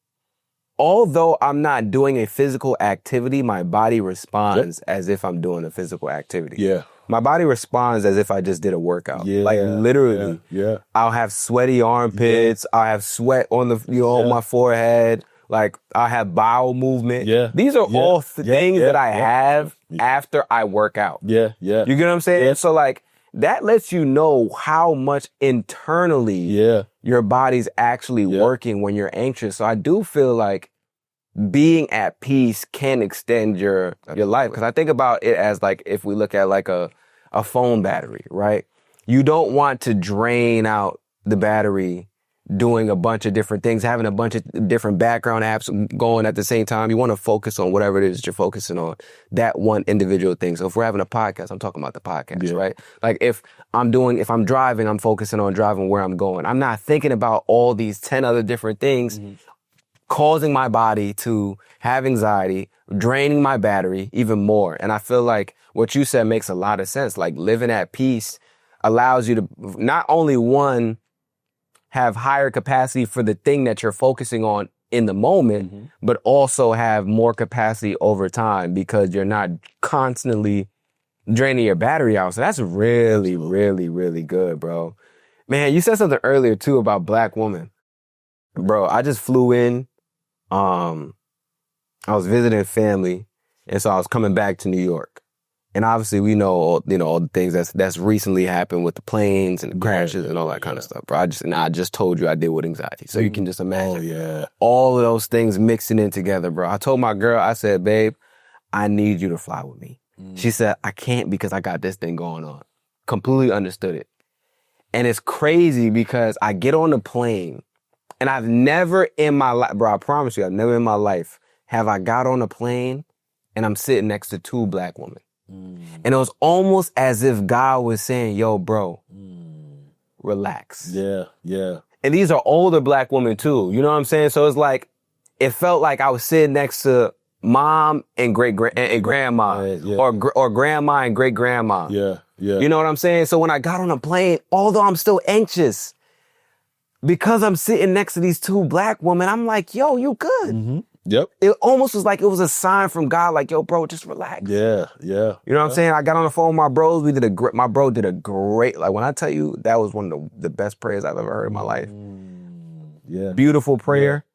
although I'm not doing a physical activity, my body responds as if I'm doing a physical activity. Yeah. My body responds as if I just did a workout. Yeah. Like literally. Yeah. I'll have sweaty armpits. I'll have sweat on the on my forehead. Like I have bowel movement. Yeah. These are all things that I have after I work out. Yeah. You get what I'm saying? Yeah. So like that lets you know how much internally your body's actually working when you're anxious. So I do feel like being at peace can extend your life. Because I think about it as like if we look at like a phone battery, right? You don't want to drain out the battery doing a bunch of different things, having a bunch of different background apps going at the same time. You want to focus on whatever it is that you're focusing on, that one individual thing. So if we're having a podcast, I'm talking about the podcast, right? Like if I'm driving, I'm focusing on driving where I'm going. I'm not thinking about all these 10 other different things causing my body to have anxiety, draining my battery even more. And I feel like what you said makes a lot of sense. Like living at peace allows you to not only one, have higher capacity for the thing that you're focusing on in the moment, but also have more capacity over time because you're not constantly draining your battery out. So that's really, really, really good, bro. Man, you said something earlier too about Black women. Bro, I just flew in. I was visiting family, and so I was coming back to New York. And obviously, we know all the things that's recently happened with the planes and the crashes and all that kind of stuff, bro. I just told you I deal with anxiety, so you can just imagine all of those things mixing in together, bro. I told my girl, I said, babe, I need you to fly with me. She said, I can't because I got this thing going on. Completely understood it. And it's crazy because I get on the plane, and I've never in my life, bro, I promise you, I've never in my life have I got on a plane and I'm sitting next to two Black women. And it was almost as if God was saying, yo, bro, relax. Yeah. And these are older Black women too. You know what I'm saying? So it's like, it felt like I was sitting next to mom and grandma or grandma and great grandma. Yeah. You know what I'm saying? So when I got on a plane, although I'm still anxious, because I'm sitting next to these two Black women, I'm like, yo, you good. Yep. It almost was like it was a sign from God, like, yo, bro, just relax. Yeah. Yeah. You know what I'm saying? I got on the phone with my bros. My bro did a great, like when I tell you that was one of the best prayers I've ever heard in my life. Yeah. Beautiful prayer.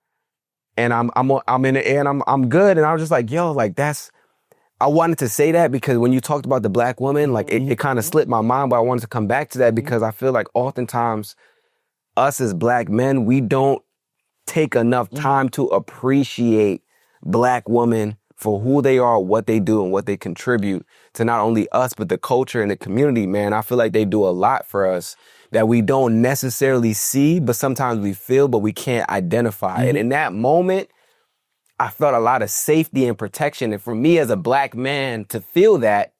And I'm in the air and I'm good. And I was just like, yo, like I wanted to say that because when you talked about the black woman, like it kind of slipped my mind, but I wanted to come back to that because I feel like oftentimes us as black men, we don't take enough time to appreciate black women for who they are, what they do, and what they contribute to not only us, but the culture and the community, man. I feel like they do a lot for us that we don't necessarily see, but sometimes we feel, but we can't identify. And in that moment, I felt a lot of safety and protection. And for me as a black man to feel that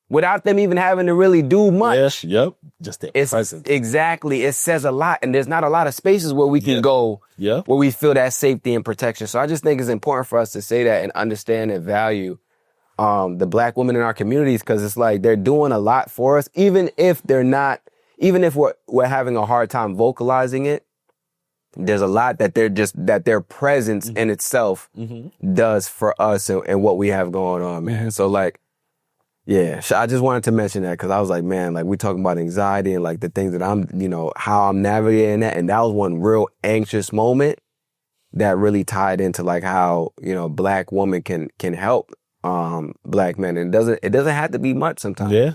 without them even having to really do much. Yes, yep. Just their presence. Exactly. It says a lot. And there's not a lot of spaces where we can go where we feel that safety and protection. So I just think it's important for us to say that and understand and value the black women in our communities because it's like they're doing a lot for us, even if we're having a hard time vocalizing it. There's a lot that their presence in itself does for us and what we have going on, man. So like, yeah, I just wanted to mention that because I was like, man, like we talking about anxiety and like the things that I'm, how I'm navigating that. And that was one real anxious moment that really tied into like how, black women can help black men. And it doesn't have to be much sometimes. Yeah,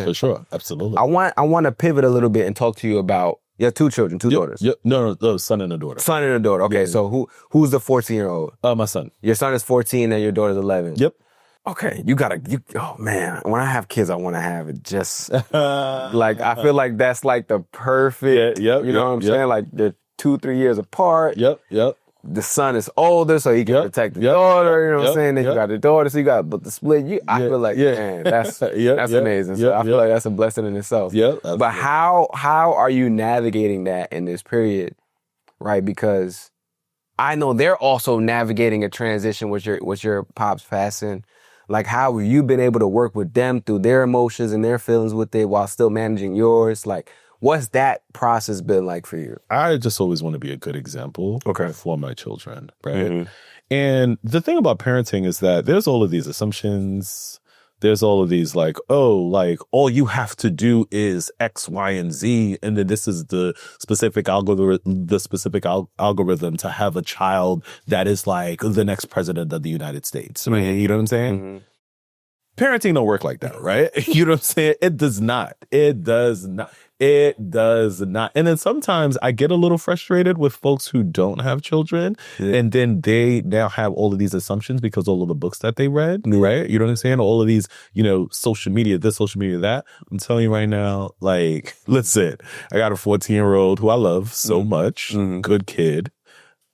for sure. Absolutely. I want to pivot a little bit and talk to you about you have two children, two daughters. Yep. No, son and a daughter. Son and a daughter. Okay, so who's the 14-year-old? My son. Your son is 14 and your daughter's 11. Yep. Okay, oh man, when I have kids, I want to have it just like, I feel like that's like the perfect, you know what I'm saying? Like they're 2-3 years apart. Yep. The son is older, so he can protect the daughter, you know what I'm saying? Then you got the daughter, so you got the split. I feel like, man, that's amazing. So I feel like that's a blessing in itself. But how are you navigating that in this period, right? Because I know they're also navigating a transition with your pops passing. Like, how have you been able to work with them through their emotions and their feelings with it while still managing yours? Like, what's that process been like for you? I just always want to be a good example for my children, right? Mm-hmm. And the thing about parenting is that there's all of these assumptions. There's all of these like, all you have to do is X, Y, and Z. And then this is the specific algorithm to have a child that is like the next president of the United States. I mean, you know what I'm saying? Mm-hmm. Parenting don't work like that, right? You know what I'm saying? It does not. It does not. And then sometimes I get a little frustrated with folks who don't have children. And then they now have all of these assumptions because all of the books that they read, right? You know what I'm saying? All of these, social media, this, social media, that. I'm telling you right now, like, listen, I got a 14-year-old who I love so much. Good kid.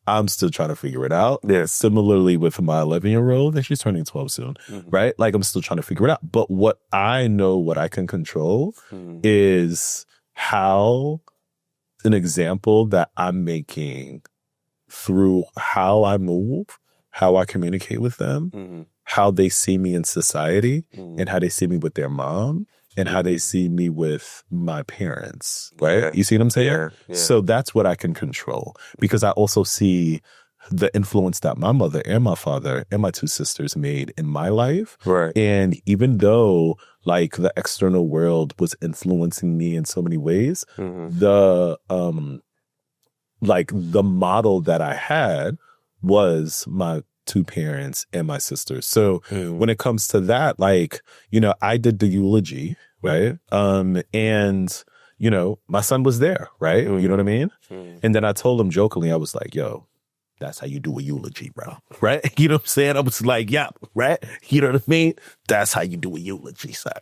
I'm still trying to figure it out. Yeah. Similarly with my 11-year-old, and she's turning 12 soon, right? Like, I'm still trying to figure it out. But what I know, what I can control is how an example that I'm making through how I move, how I communicate with them, how they see me in society, and how they see me with their mom, and how they see me with my parents, right? Yeah. You see what I'm saying? Yeah. So that's what I can control because I also see the influence that my mother and my father and my two sisters made in my life. Right. And even though like the external world was influencing me in so many ways, the model that I had was my two parents and my sisters. So when it comes to that, like, I did the eulogy, right? And, my son was there, right? You know what I mean? And then I told him jokingly, I was like, yo, that's how you do a eulogy, bro. Right? You know what I'm saying? I was like, yeah, right? You know what I mean? That's how you do a eulogy, son.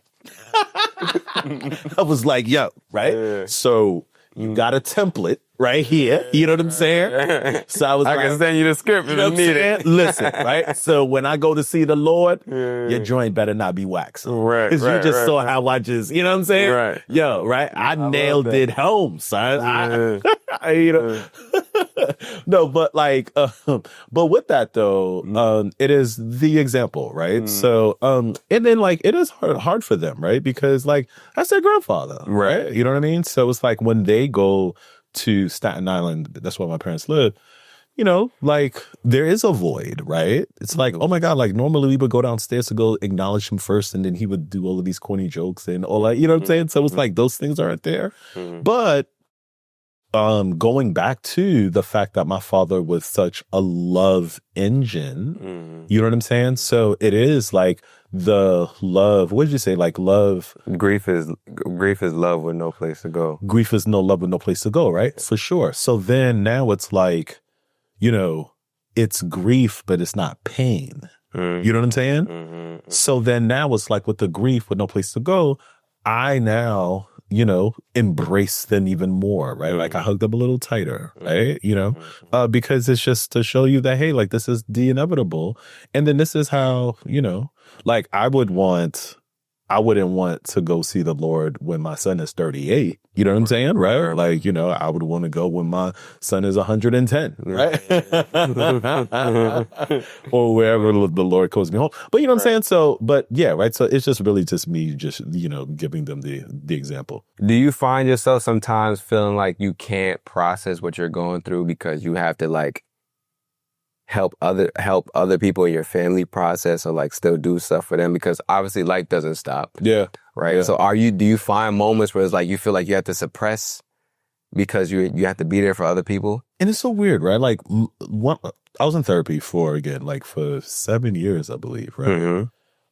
I was like, yo, right? Yeah. So you got a template right here. You know what I'm saying? So I can send you the script if you need it. Listen, right? So when I go to see the Lord, your joint better not be waxed. Right. Because you just saw how I just, you know what I'm saying? Right. Yo, right? I nailed it home, son. No, but like, but with that though, it is the example, right? So, and then like, it is hard for them, right? Because like, that's their grandfather, right? You know what I mean? So it's like when they go to Staten Island, that's where my parents live, like there is a void, right? It's like, oh my God, like normally we would go downstairs to go acknowledge him first and then he would do all of these corny jokes and all that, you know what I'm saying? So it's like those things aren't there. But going back to the fact that my father was such a love engine, you know what I'm saying? So it is like the love, what did you say? Like love. Grief is love with no place to go. Grief is no love with no place to go, right? For sure. So then now it's like, it's grief, but it's not pain. You know what I'm saying? So then now it's like with the grief with no place to go, I now, embrace them even more, right? Like I hugged them a little tighter, right? Because it's just to show you that, hey, like this is the inevitable. And then this is how, like I wouldn't want to go see the Lord when my son is 38. You know what I'm saying? Right? Like, I would want to go when my son is 110, right? Or wherever the Lord calls me home. But you know what I'm saying? So, but yeah, right? So it's just really just me just, giving them the example. Do you find yourself sometimes feeling like you can't process what you're going through because you have to like help other people in your family process or like still do stuff for them, because obviously life doesn't stop. Yeah. Right. Yeah. So do you find moments where it's like you feel like you have to suppress because you have to be there for other people? And it's so weird, right? Like I was in therapy for 7 years, I believe, right?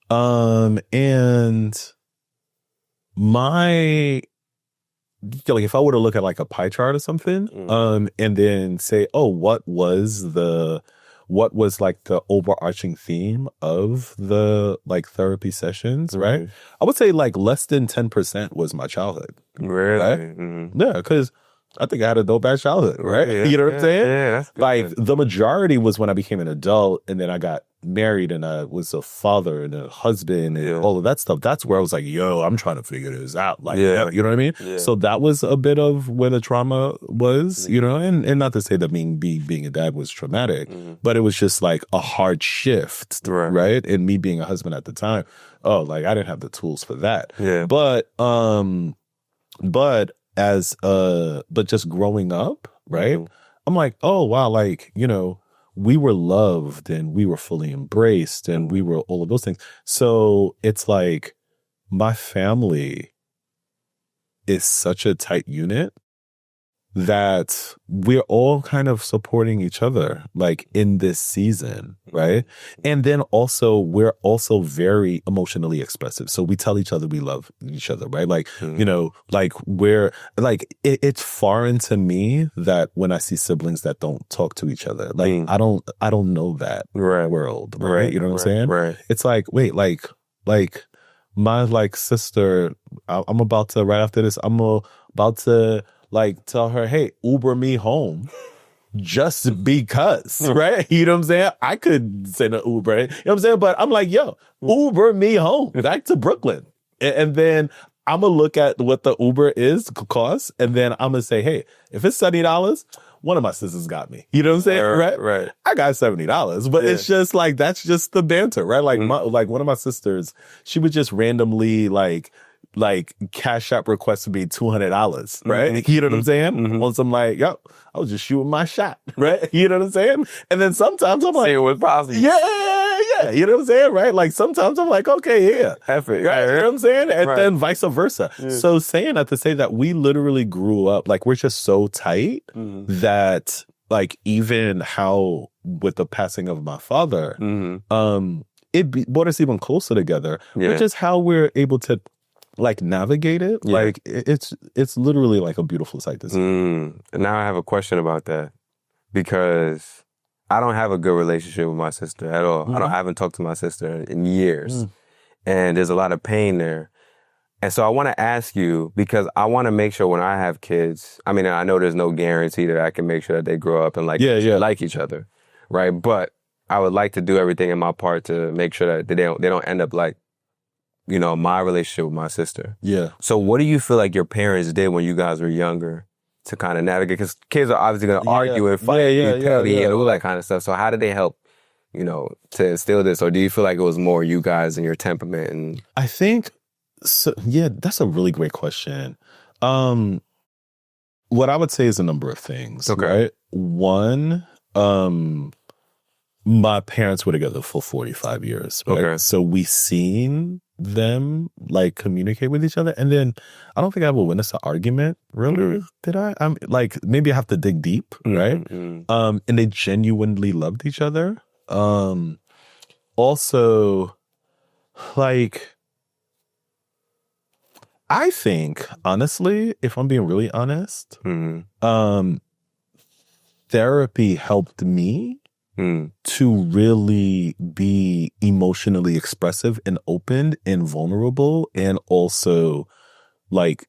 And like if I were to look at like a pie chart or something, and then say, oh, what was like the overarching theme of the like therapy sessions, right? I would say like less than 10% was my childhood. Really? Right? Yeah, because I think I had a dope ass childhood, right? Yeah, you know what I'm saying? Yeah, that's good. Like the majority was when I became an adult and then I got married and I was a father and a husband and all of that stuff. That's where I was like, yo, I'm trying to figure this out. Like, you know what I mean? Yeah. So that was a bit of where the trauma was, and not to say that being a dad was traumatic, but it was just like a hard shift, right? And me being a husband at the time, like I didn't have the tools for that. Yeah. But just growing up, right? I'm like, oh wow, like, we were loved and we were fully embraced and we were all of those things. So it's like my family is such a tight unit that we're all kind of supporting each other like in this season, right? And then also we're also very emotionally expressive. So we tell each other we love each other, right? Like, like we're like it's foreign to me that when I see siblings that don't talk to each other, like I don't know that world, right? You know what I'm saying? Right. It's like, wait, like my like sister, I'm about to right after this, I'm about to like tell her, hey, Uber me home just because, right? You know what I'm saying? I could send an Uber, you know what I'm saying? But I'm like, yo, Uber me home back to Brooklyn. And then I'm going to look at what the Uber costs. And then I'm going to say, hey, if it's $70, one of my sisters got me. You know what I'm saying? Right. I got $70, but it's just like, that's just the banter, right? Like like one of my sisters, she would just randomly like Cash App request to be $200, right? You know what I'm saying? Once I'm like, yo, I was just shooting my shot, right? You know what I'm saying? And then sometimes I'm like, it was probably you know what I'm saying, right? Like sometimes I'm like, okay, yeah, effort, right? You know what I'm saying? And then vice versa. Yeah. So saying that to say that we literally grew up, like we're just so tight that like even how with the passing of my father, it brought us even closer together, which is how we're able to like navigate it. Like it's literally like a beautiful sight to see. And now I have a question about that because I don't have a good relationship with my sister at all. I haven't talked to my sister in years, and there's a lot of pain there. And so I want to ask you, because I want to make sure when I have kids, I mean, I know there's no guarantee that I can make sure that they grow up and like each other, right? But I would like to do everything in my part to make sure that they don't end up like, my relationship with my sister. Yeah. So what do you feel like your parents did when you guys were younger to kind of navigate? Because kids are obviously going to argue and fight and all that kind of stuff. So how did they help, to instill this? Or do you feel like it was more you guys and your temperament? And I think, so, that's a really great question. What I would say is a number of things, right? One, My parents were together for 45 years. Right? Okay. So we seen them like communicate with each other. And then I don't think I ever witnessed an argument. Really? Did I? I'm like, maybe I have to dig deep. Right. And they genuinely loved each other. Also, like, I think, honestly, if I'm being really honest, therapy helped me to really be emotionally expressive and open and vulnerable, and also like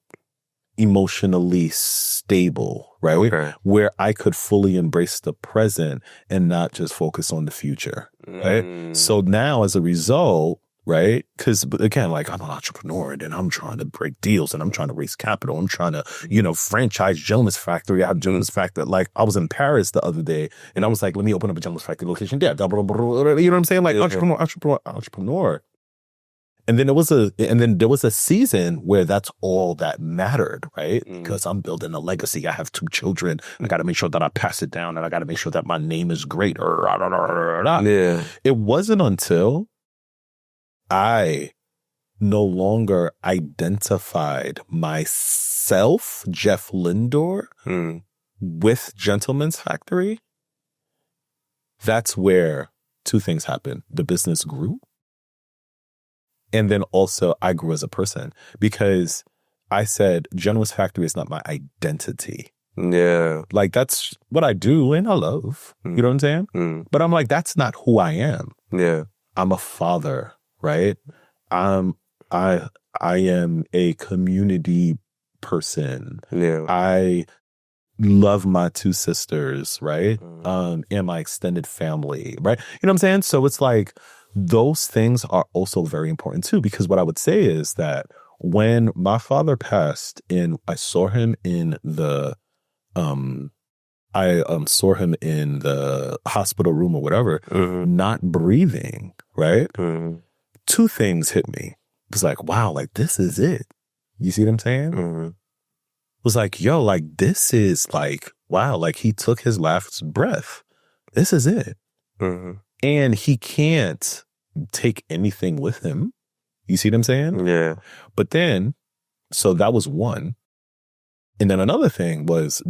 emotionally stable, right? Okay. Where I could fully embrace the present and not just focus on the future, right? So now as a result, right? Because again, like I'm an entrepreneur and I'm trying to break deals and I'm trying to raise capital. I'm trying to, franchise Gentleman's Factory. I have Gentleman's Factory. Like I was in Paris the other day and I was like, let me open up a Gentleman's Factory location there. You know what I'm saying? Like entrepreneur. And then there was a season where that's all that mattered, right? Because I'm building a legacy. I have 2 children. I got to make sure that I pass it down and I got to make sure that my name is great. Yeah. It wasn't until I no longer identified myself, Jeff Lindor, with Gentleman's Factory. That's where 2 things happened. The business grew. And then also I grew as a person because I said Gentleman's Factory is not my identity. Yeah. Like that's what I do and I love. You know what I'm saying? But I'm like, that's not who I am. Yeah. I'm a father. Right? I am a community person. Yeah. I love my 2 sisters, right? And my extended family, right? You know what I'm saying? So it's like those things are also very important too, because what I would say is that when my father passed and I saw him in the saw him in the hospital room or whatever, not breathing, right? 2 things hit me. It was like, wow, like this is it. You see what I'm saying? It was like, yo, like this is like, wow, like he took his last breath. This is it. And he can't take anything with him. You see what I'm saying? Yeah. But then, so that was one. And then another thing was,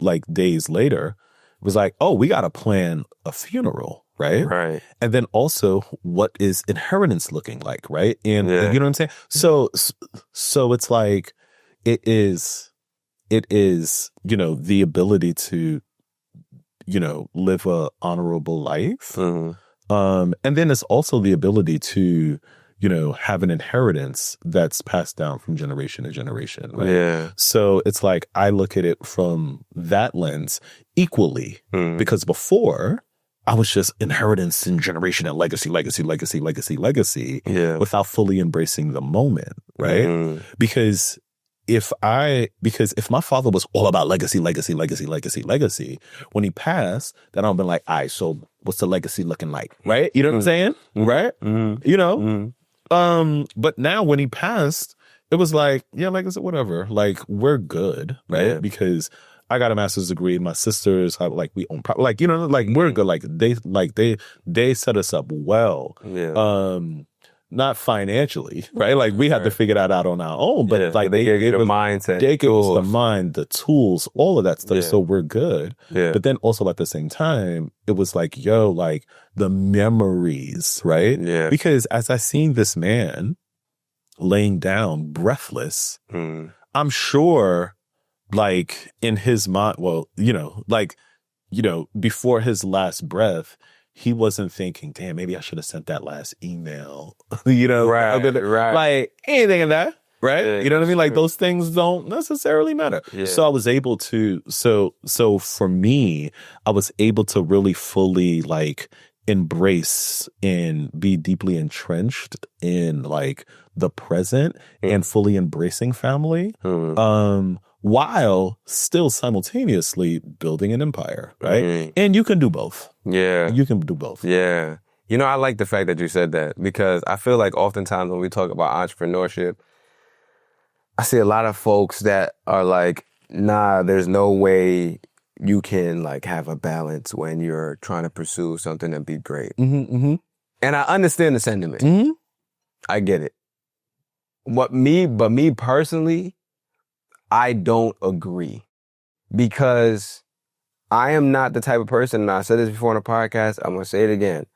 like days later, it was like, oh, we got to plan a funeral. Right. And then also what is inheritance looking like, right? And you know what I'm saying? So it's like, it is, the ability to, live a honorable life. And then it's also the ability to, have an inheritance that's passed down from generation to generation. Right? Yeah. So it's like, I look at it from that lens equally because before, I was just inheritance and generation and legacy without fully embracing the moment, right? Because if my father was all about legacy, when he passed, then I've been like, all right, so what's the legacy looking like, right? You know what I'm saying? Right? But now when he passed, it was like, yeah, legacy, whatever. Like, we're good, right? Yeah. Because I got a master's degree. My sisters have we own property. Like, like we're good. Like they set us up well. Yeah. Not financially, right? Like we had to figure that out on our own. But like they gave us the mindset. They gave us the mind, the tools, all of that stuff. Yeah. So we're good. Yeah. But then also at the same time, it was like, yo, like the memories, right? Yeah. Because as I seen this man laying down breathless, I'm sure like in his mind, before his last breath, he wasn't thinking, damn, maybe I should have sent that last email, Right. Like anything in that, right? Yeah, you know what I mean? Like true. those things don't necessarily matter. Yeah. So I was able to, so for me, I was able to really fully like embrace and be deeply entrenched in like the present and fully embracing family. While still simultaneously building an empire, right? And you can do both. Yeah. You can do both. Yeah. I like the fact that you said that because I feel like oftentimes when we talk about entrepreneurship, I see a lot of folks that are like, nah, there's no way you can like have a balance when you're trying to pursue something and be great. Mm-hmm. And I understand the sentiment. Mm-hmm. I get it. But me personally, I don't agree because I am not the type of person, and I said this before on the podcast, I'm going to say it again.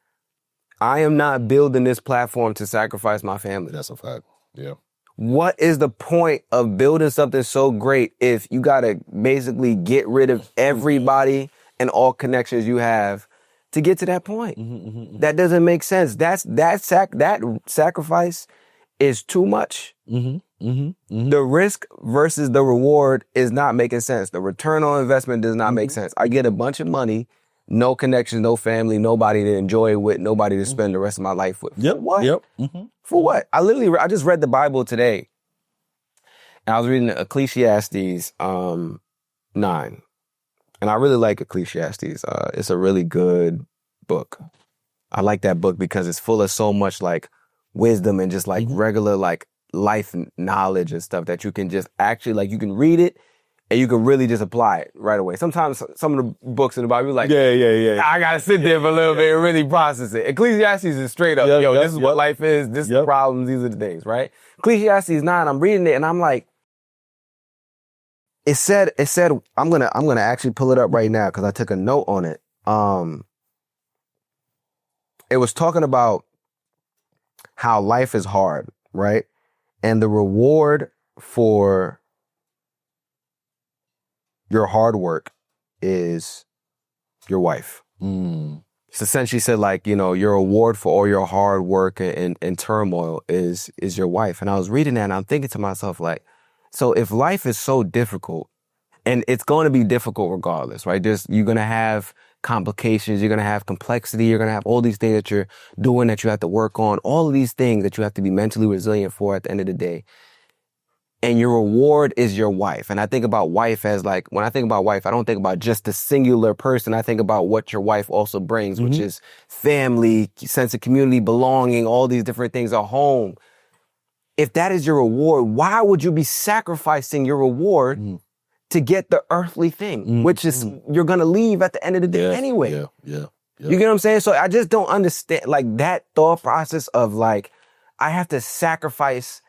I am not building this platform to sacrifice my family. That's a fact. Yeah. What is the point of building something so great if you got to basically get rid of everybody and all connections you have to get to that point? That doesn't make sense. That sacrifice is too much. The risk versus the reward is not making sense. The return on investment does not make sense. I get a bunch of money, no connections, no family, nobody to enjoy it with, nobody to spend the rest of my life with. Yep. For what? Yep. For what? I just read the Bible today. And I was reading Ecclesiastes 9. And I really like Ecclesiastes. It's a really good book. I like that book because it's full of so much like wisdom and just like regular like life knowledge and stuff that you can just actually like, you can read it and you can really just apply it right away. Sometimes some of the books in the Bible, like, Yeah. I gotta sit there for a little bit and really process it. Ecclesiastes is straight up, this is what life is, this is the problems, these are the things, right? Ecclesiastes 9, I'm reading it and I'm like, it said, I'm gonna actually pull it up right now because I took a note on it. It was talking about how life is hard, right? And the reward for your hard work is your wife. It's essentially said like, your reward for all your hard work and turmoil is your wife. And I was reading that and I'm thinking to myself like, so if life is so difficult, and it's going to be difficult regardless, right? You're going to have complications, you're going to have complexity, you're going to have all these things that you're doing that you have to work on, all of these things that you have to be mentally resilient for at the end of the day. And your reward is your wife. And I think about wife as like, when I think about wife, I don't think about just the singular person. I think about what your wife also brings, which is family, sense of community, belonging, all these different things, a home. If that is your reward, why would you be sacrificing your reward to get the earthly thing, which is you're going to leave at the end of the day anyway? Yeah. You get what I'm saying? So I just don't understand like that thought process of like, I have to sacrifice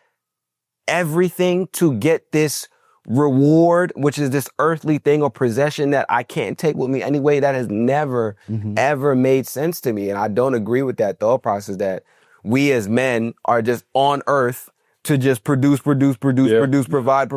everything to get this reward, which is this earthly thing or possession that I can't take with me anyway. That has never, ever made sense to me. And I don't agree with that thought process that we as men are just on earth to just produce, provide,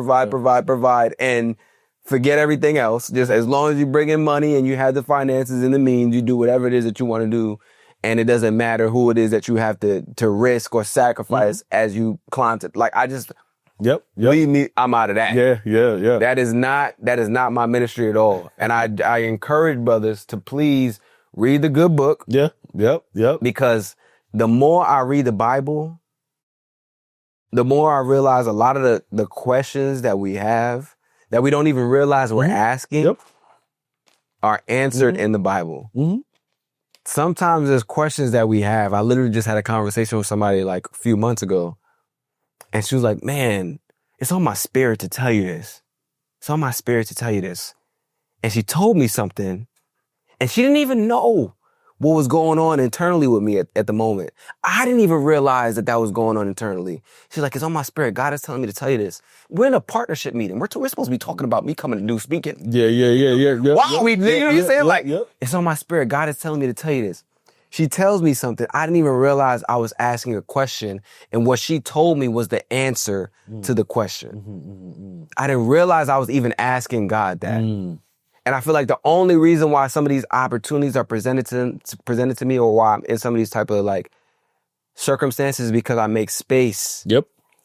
and forget everything else. Just as long as you bring in money and you have the finances and the means, you do whatever it is that you want to do. And it doesn't matter who it is that you have to risk or sacrifice as you climb to, like, I just, believe me, I'm out of that. Yeah. That is not my ministry at all. And I encourage brothers to please read the good book. Yep. Because the more I read the Bible, the more I realize a lot of the questions that we have that we don't even realize we're asking are answered in the Bible. Sometimes there's questions that we have. I literally just had a conversation with somebody like a few months ago, and she was like, man, it's on my spirit to tell you this. It's on my spirit to tell you this. And she told me something, and she didn't even know what was going on internally with me at the moment. I didn't even realize that was going on internally. She's like, it's on my spirit. God is telling me to tell you this. We're in a partnership meeting. We're supposed to be talking about me coming to do speaking. Yeah. Wow, you know what I'm saying? Like, it's on my spirit. God is telling me to tell you this. She tells me something. I didn't even realize I was asking a question, and what she told me was the answer to the question. I didn't realize I was even asking God that. And I feel like the only reason why some of these opportunities are presented to me, or why I'm in some of these type of like circumstances, is because I make space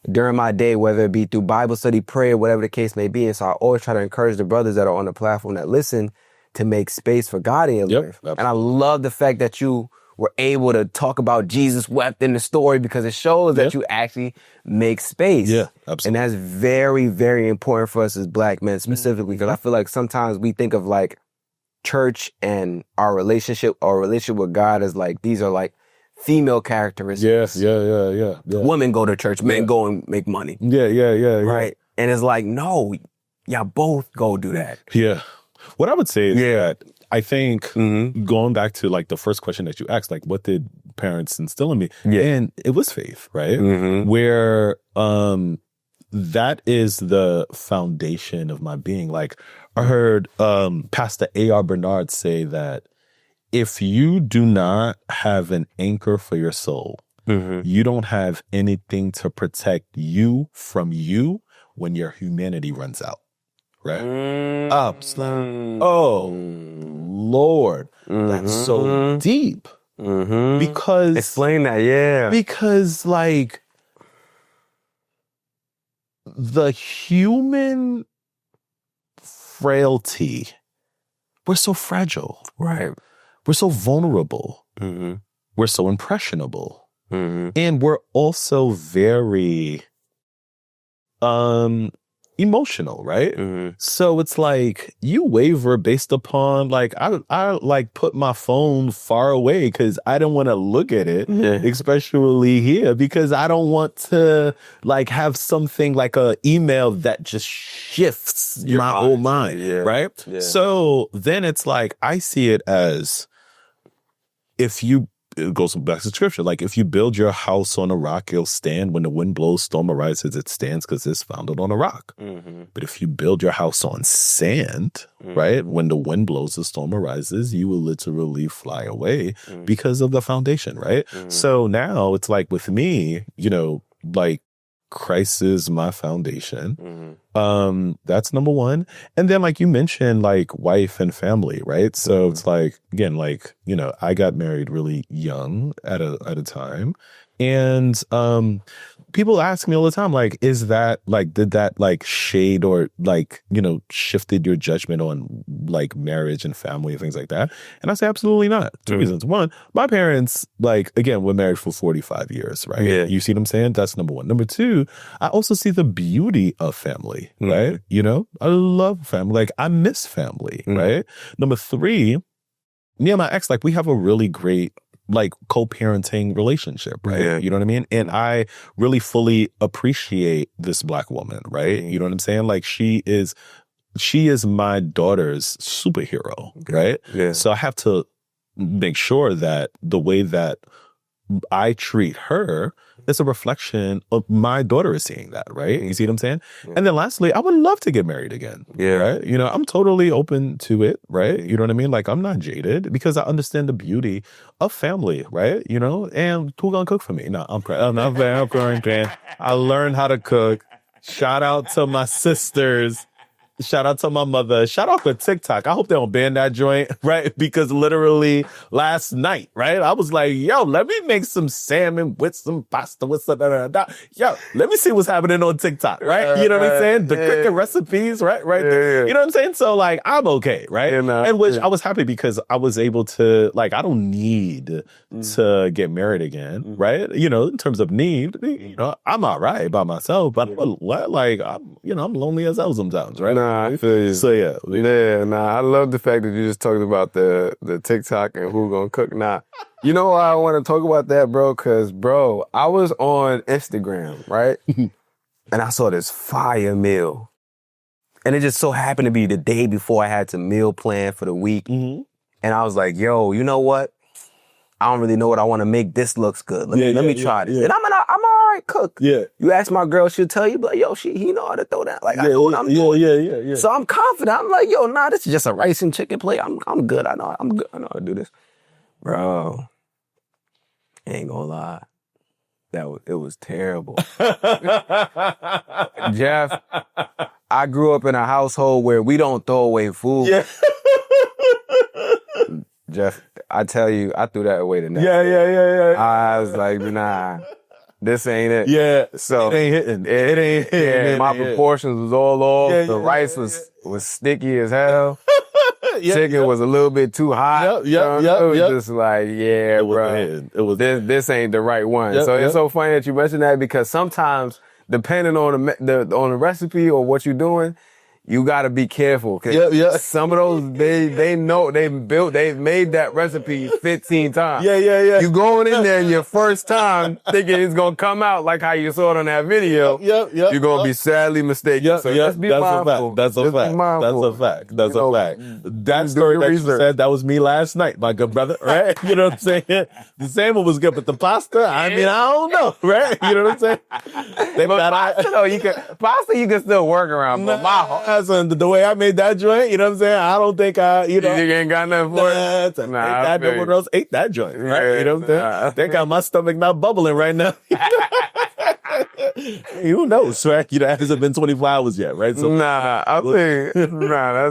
during my day, whether it be through Bible study, prayer, whatever the case may be. And so I always try to encourage the brothers that are on the platform that listen to make space for God in your life. Absolutely. And I love the fact that you were able to talk about Jesus wept in the story, because it shows that you actually make space. Yeah, absolutely. And that's very, very important for us as black men specifically, because I feel like sometimes we think of like church and our relationship with God as like, these are like female characteristics. Yeah. Women go to church, men go and make money. Yeah. Right? And it's like, no, y'all both go do that. Yeah. What I would say is that I think going back to like the first question that you asked, like what did parents instill in me? Yeah. And it was faith, right? Where that is the foundation of my being. Like I heard Pastor A.R. Bernard say that if you do not have an anchor for your soul, you don't have anything to protect you from you when your humanity runs out. Right? Oh, Lord. That's so deep. Because explain that, yeah. Because like the human frailty, we're so fragile. Right. We're so vulnerable. We're so impressionable. And we're also very emotional, right? So it's like you waver based upon like I like put my phone far away because I don't want to look at it, especially here, because I don't want to like have something like a email that just shifts my whole mind, right? So then it's like I see it as it goes back to scripture. Like if you build your house on a rock, it'll stand. When the wind blows, storm arises, it stands because it's founded on a rock. But if you build your house on sand, right, when the wind blows, the storm arises, you will literally fly away because of the foundation, right? So now it's like with me, you know, like Christ is my foundation. That's number one. And then like you mentioned, like wife and family, right? So it's like, again, like, you know, I got married really young at a time. And people ask me all the time, like, is that like, did that like shade or like, you know, shifted your judgment on like marriage and family and things like that? And I say, absolutely not. Two reasons. One, my parents, like, again, were married for 45 years, right? Yeah. You see what I'm saying? That's number one. Number two, I also see the beauty of family, right? You know, I love family. Like, I miss family, right? Number three, me and my ex, like, we have a really great like co-parenting relationship, right? Yeah. You know what I mean? And I really fully appreciate this Black woman, right? You know what I'm saying? Like she is my daughter's superhero, right? Yeah. So I have to make sure that the way that I treat her is a reflection of my daughter is seeing that, right? You see what I'm saying? Yeah. And then lastly, I would love to get married again. Yeah. Right? You know, I'm totally open to it, right? You know what I mean? Like I'm not jaded because I understand the beauty of family, right? You know, and who gonna cook for me? No, I'm praying. I learned how to cook. Shout out to my sisters. Shout out to my mother. Shout out to TikTok. I hope they don't ban that joint, right? Because literally last night, right? I was like, yo, let me make some salmon with some pasta with some Yo, let me see what's happening on TikTok, right? You know what I'm saying? The cooking recipes, right? There. You know what I'm saying? So like, I'm okay, right? And which I was happy because I was able to, like, I don't need to get married again, right? You know, in terms of need, you know, I'm all right by myself, but like, I'm lonely as hell sometimes, right? I feel you. So I love the fact that you just talked about the TikTok and who gonna cook. You know why I want to talk about that, bro? Because, bro, I was on Instagram, right? And I saw this fire meal. And it just so happened to be the day before I had to meal plan for the week. And I was like, yo, you know what? I don't really know what I want to make. This looks good. Let me try this. And I'm an all right cook. Yeah. You ask my girl, she'll tell you, but yo, he know how to throw that. Like, I know what I'm doing. Yeah. So I'm confident. I'm like, yo, this is just a rice and chicken plate. I'm good. I'm good. I know how to do this. Bro, ain't gonna lie. It was terrible. Jeff, I grew up in a household where we don't throw away food. Yeah. Jeff, I tell you, I threw that away the next day. I was like, nah, this ain't it. Yeah, so it ain't hitting. It ain't hitting. My proportions was all off. The rice was sticky as hell. Chicken was a little bit too hot. It was just like, bro, this ain't the right one. It's so funny that you mentioned that because sometimes, depending on the recipe or what you're doing, you got to be careful. Cause Yeah. some of those, they know, they've made that recipe 15 times. Yeah. You going in there your first time thinking it's going to come out like how you saw it on that video. Yep. You're going to be sadly mistaken. So just be mindful. That's a fact. That's a fact. That story that you said, that was me last night, my good brother, right? You know what I'm saying? The salmon was good, but the pasta, I mean, I don't know, right? You know what I'm saying? Pasta you can still work around, but the way I made that joint, you know what I'm saying? I don't think you ain't got nothing for it. No one else ate that joint, right? You know what I'm saying? They got my stomach not bubbling right now. Who knows, right? You know, it hasn't been 24 hours yet, right? So, that's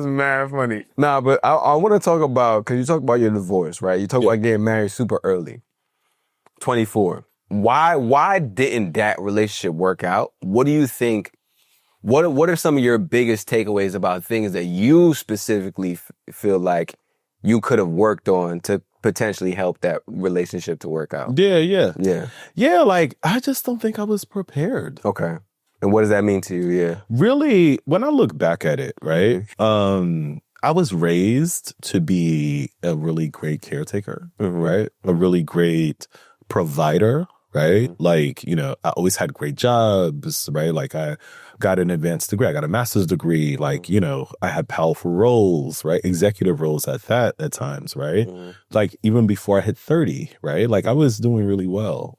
mad funny. But I want to talk about, because you talk about your divorce, right? You talk about getting married super early, 24. Why didn't that relationship work out? What do you think? What are some of your biggest takeaways about things that you specifically feel like you could have worked on to potentially help that relationship to work out? Yeah, like, I just don't think I was prepared. Okay. And what does that mean to you? Yeah. Really, when I look back at it, right? I was raised to be a really great caretaker, right? A really great provider, right? Like, you know, I always had great jobs, right? Like, I got an advanced degree. I got a master's degree. Like, you know, I had powerful roles, right? Executive roles at times, right? Like, even before I hit 30, right? Like, I was doing really well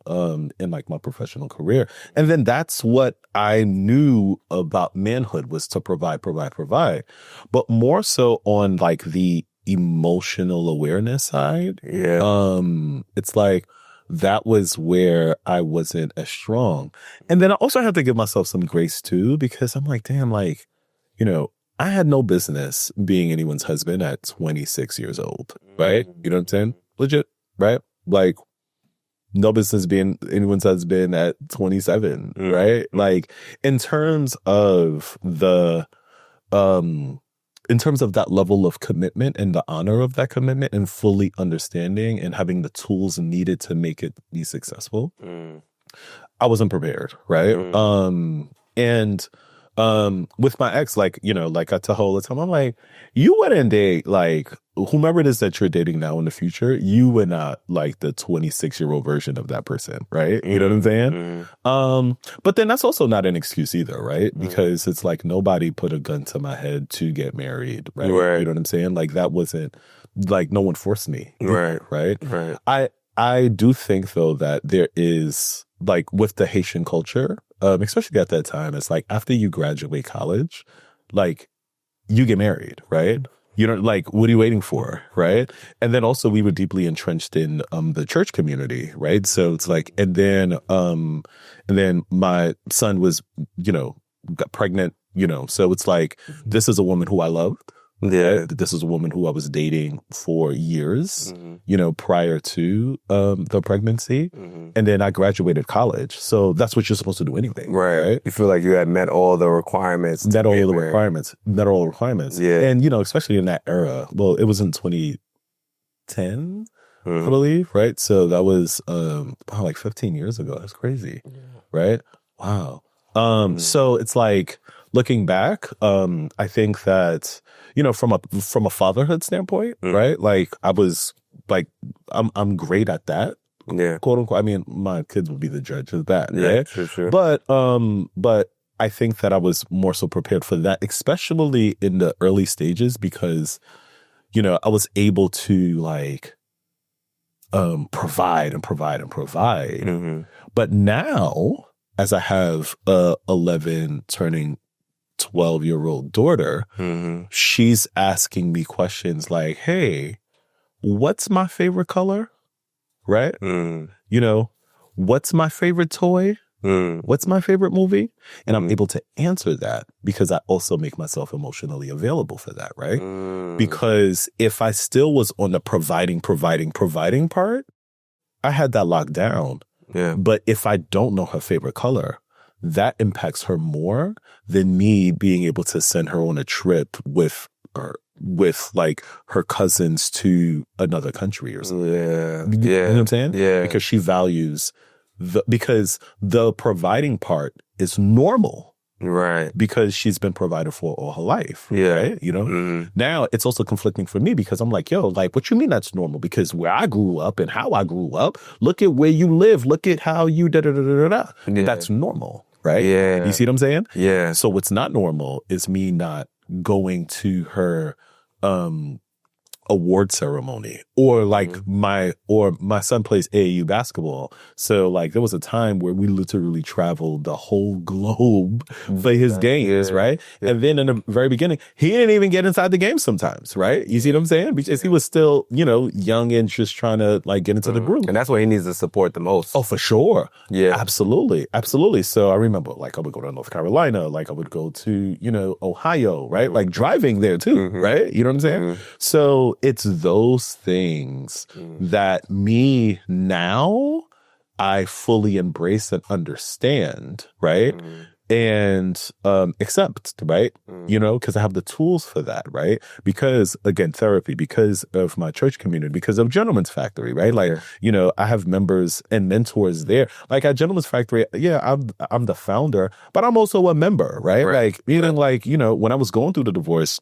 in like my professional career. And then that's what I knew about manhood, was to provide. But more so on like the emotional awareness side. Yeah. It's like, that was where I wasn't as strong. And then I also have to give myself some grace too, because I'm like, damn, like, you know, I had no business being anyone's husband at 26 years old, right? You know what I'm saying? Legit, right? Like, no business being anyone's husband at 27, right? Like, in terms of that level of commitment and the honor of that commitment and fully understanding and having the tools needed to make it be successful, I wasn't prepared, right? And with my ex, like, you know, like I tell her all the time, I'm like, you wouldn't date like whomever it is that you're dating now in the future, you were not like the 26-year-old version of that person, right? You know what I'm saying? But then that's also not an excuse either, right? Because it's like nobody put a gun to my head to get married, right? You know what I'm saying? Like, that wasn't, like, no one forced me. Right? I do think though that there is, like, with the Haitian culture, especially at that time, it's like after you graduate college, like, you get married, right? You know, like, what are you waiting for, right? And then also we were deeply entrenched in the church community, right? So it's like, and then my son was, you know, got pregnant, you know, so it's like, this is a woman who I loved. Yeah, this is a woman who I was dating for years, you know, prior to the pregnancy. And then I graduated college. So that's what you're supposed to do anyway. Right. You feel like you had met all the requirements. Met all the requirements. Yeah. And, you know, especially in that era. Well, it was in 2010, I believe, right? So that was like 15 years ago. That's crazy. Right? Wow. So it's like, looking back, I think that, you know, from a fatherhood standpoint, right? Like, I was like, I'm great at that. Yeah. Quote unquote. I mean, my kids would be the judge of that, right? Sure. But I think that I was more so prepared for that, especially in the early stages, because, you know, I was able to like provide. But now, as I have a 11 turning 12-year-old daughter, she's asking me questions like, hey, what's my favorite color? Right? You know, what's my favorite toy? What's my favorite movie? And I'm able to answer that because I also make myself emotionally available for that, right? Because if I still was on the providing part, I had that locked down. Yeah. But if I don't know her favorite color, that impacts her more than me being able to send her on a trip with like her cousins to another country or something. Yeah. You know what I'm saying? Yeah. Because she values because the providing part is normal, Right. because she's been provided for all her life. Yeah. Right? You know? Now it's also conflicting for me because I'm like, yo, like, what you mean that's normal? Because where I grew up and how I grew up, look at where you live, look at how you da-da-da-da-da. Yeah. That's normal, right? Yeah. You see what I'm saying? Yeah. So what's not normal is me not going to her award ceremony or like my son plays AAU basketball. So like there was a time where we literally traveled the whole globe for his games, right? And then in the very beginning, he didn't even get inside the game sometimes, right? You see what I'm saying? Because he was still, you know, young and just trying to like get into the groove. And that's what he needs to support the most. Oh, for sure. Yeah. Absolutely. Absolutely. So I remember like I would go to North Carolina, like I would go to, you know, Ohio, right? Like driving there too, right? You know what I'm saying? So it's those things that me now I fully embrace and understand, right? And accept, right? You know, because I have the tools for that, right? Because again, therapy, because of my church community, because of Gentleman's Factory, right? Like, you know, I have members and mentors there. Like at Gentleman's Factory, yeah, I'm the founder, but I'm also a member, right? Like even like, you know, when I was going through the divorce,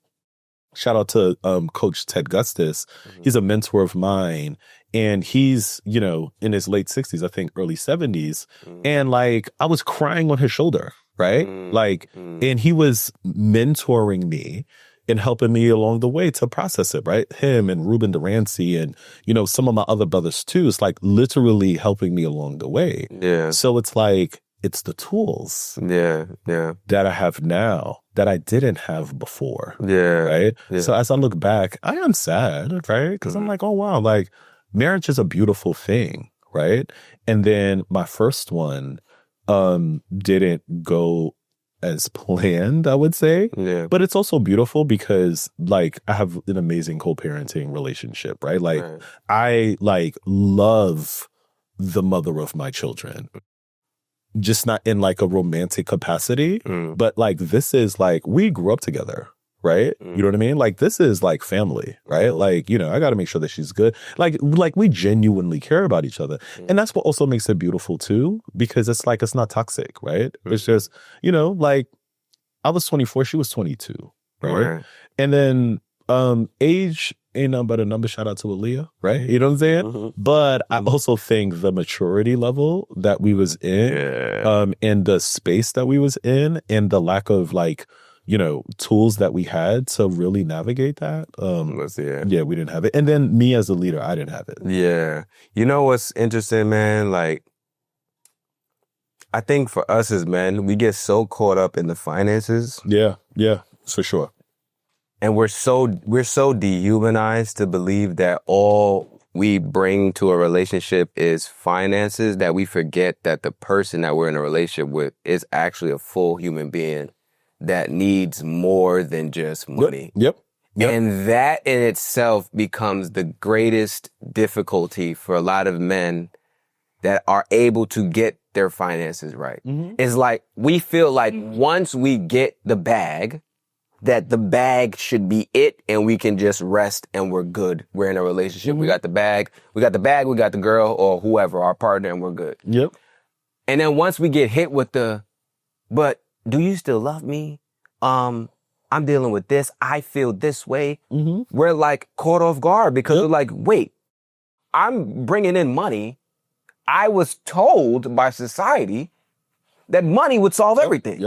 shout out to Coach Ted Gustis. He's a mentor of mine. And he's, you know, in his late 60s, I think early 70s. And like, I was crying on his shoulder, right? Like, and he was mentoring me and helping me along the way to process it, right? Him and Ruben Durancy and, you know, some of my other brothers too. It's like literally helping me along the way. Yeah. So it's like, it's the tools that I have now that I didn't have before. Yeah. Right? Yeah. So as I look back, I am sad, right? Because I'm like, oh, wow, like marriage is a beautiful thing, right? And then my first one didn't go as planned, I would say. Yeah. But it's also beautiful because like I have an amazing co-parenting relationship, right? Like I like love the mother of my children. Just not in like a romantic capacity, but like this is like we grew up together, right? You know what I mean? Like this is like family, right? Like, you know, I got to make sure that she's good. Like we genuinely care about each other. And that's what also makes it beautiful too, because it's like, it's not toxic, right? It's just, you know, like I was 24, she was 22, right? And then age ain't nothing but a number. Shout out to Aaliyah, right? You know what I'm saying? But I also think the maturity level that we was in, and the space that we was in, and the lack of like, you know, tools that we had to really navigate that. Yeah, we didn't have it. And then me as a leader, I didn't have it. Yeah. You know what's interesting, man? Like, I think for us as men, we get so caught up in the finances. Yeah, for sure. And we're so dehumanized to believe that all we bring to a relationship is finances, that we forget that the person that we're in a relationship with is actually a full human being that needs more than just money. Yep. And that in itself becomes the greatest difficulty for a lot of men that are able to get their finances right. It's like we feel like once we get the bag, that the bag should be it and we can just rest and we're good. We're in a relationship. We got the bag, we got the girl or whoever, our partner, and we're good. Yep. And then once we get hit with but do you still love me? I'm dealing with this. I feel this way. We're like caught off guard because we're like, wait, I'm bringing in money. I was told by society that money would solve everything.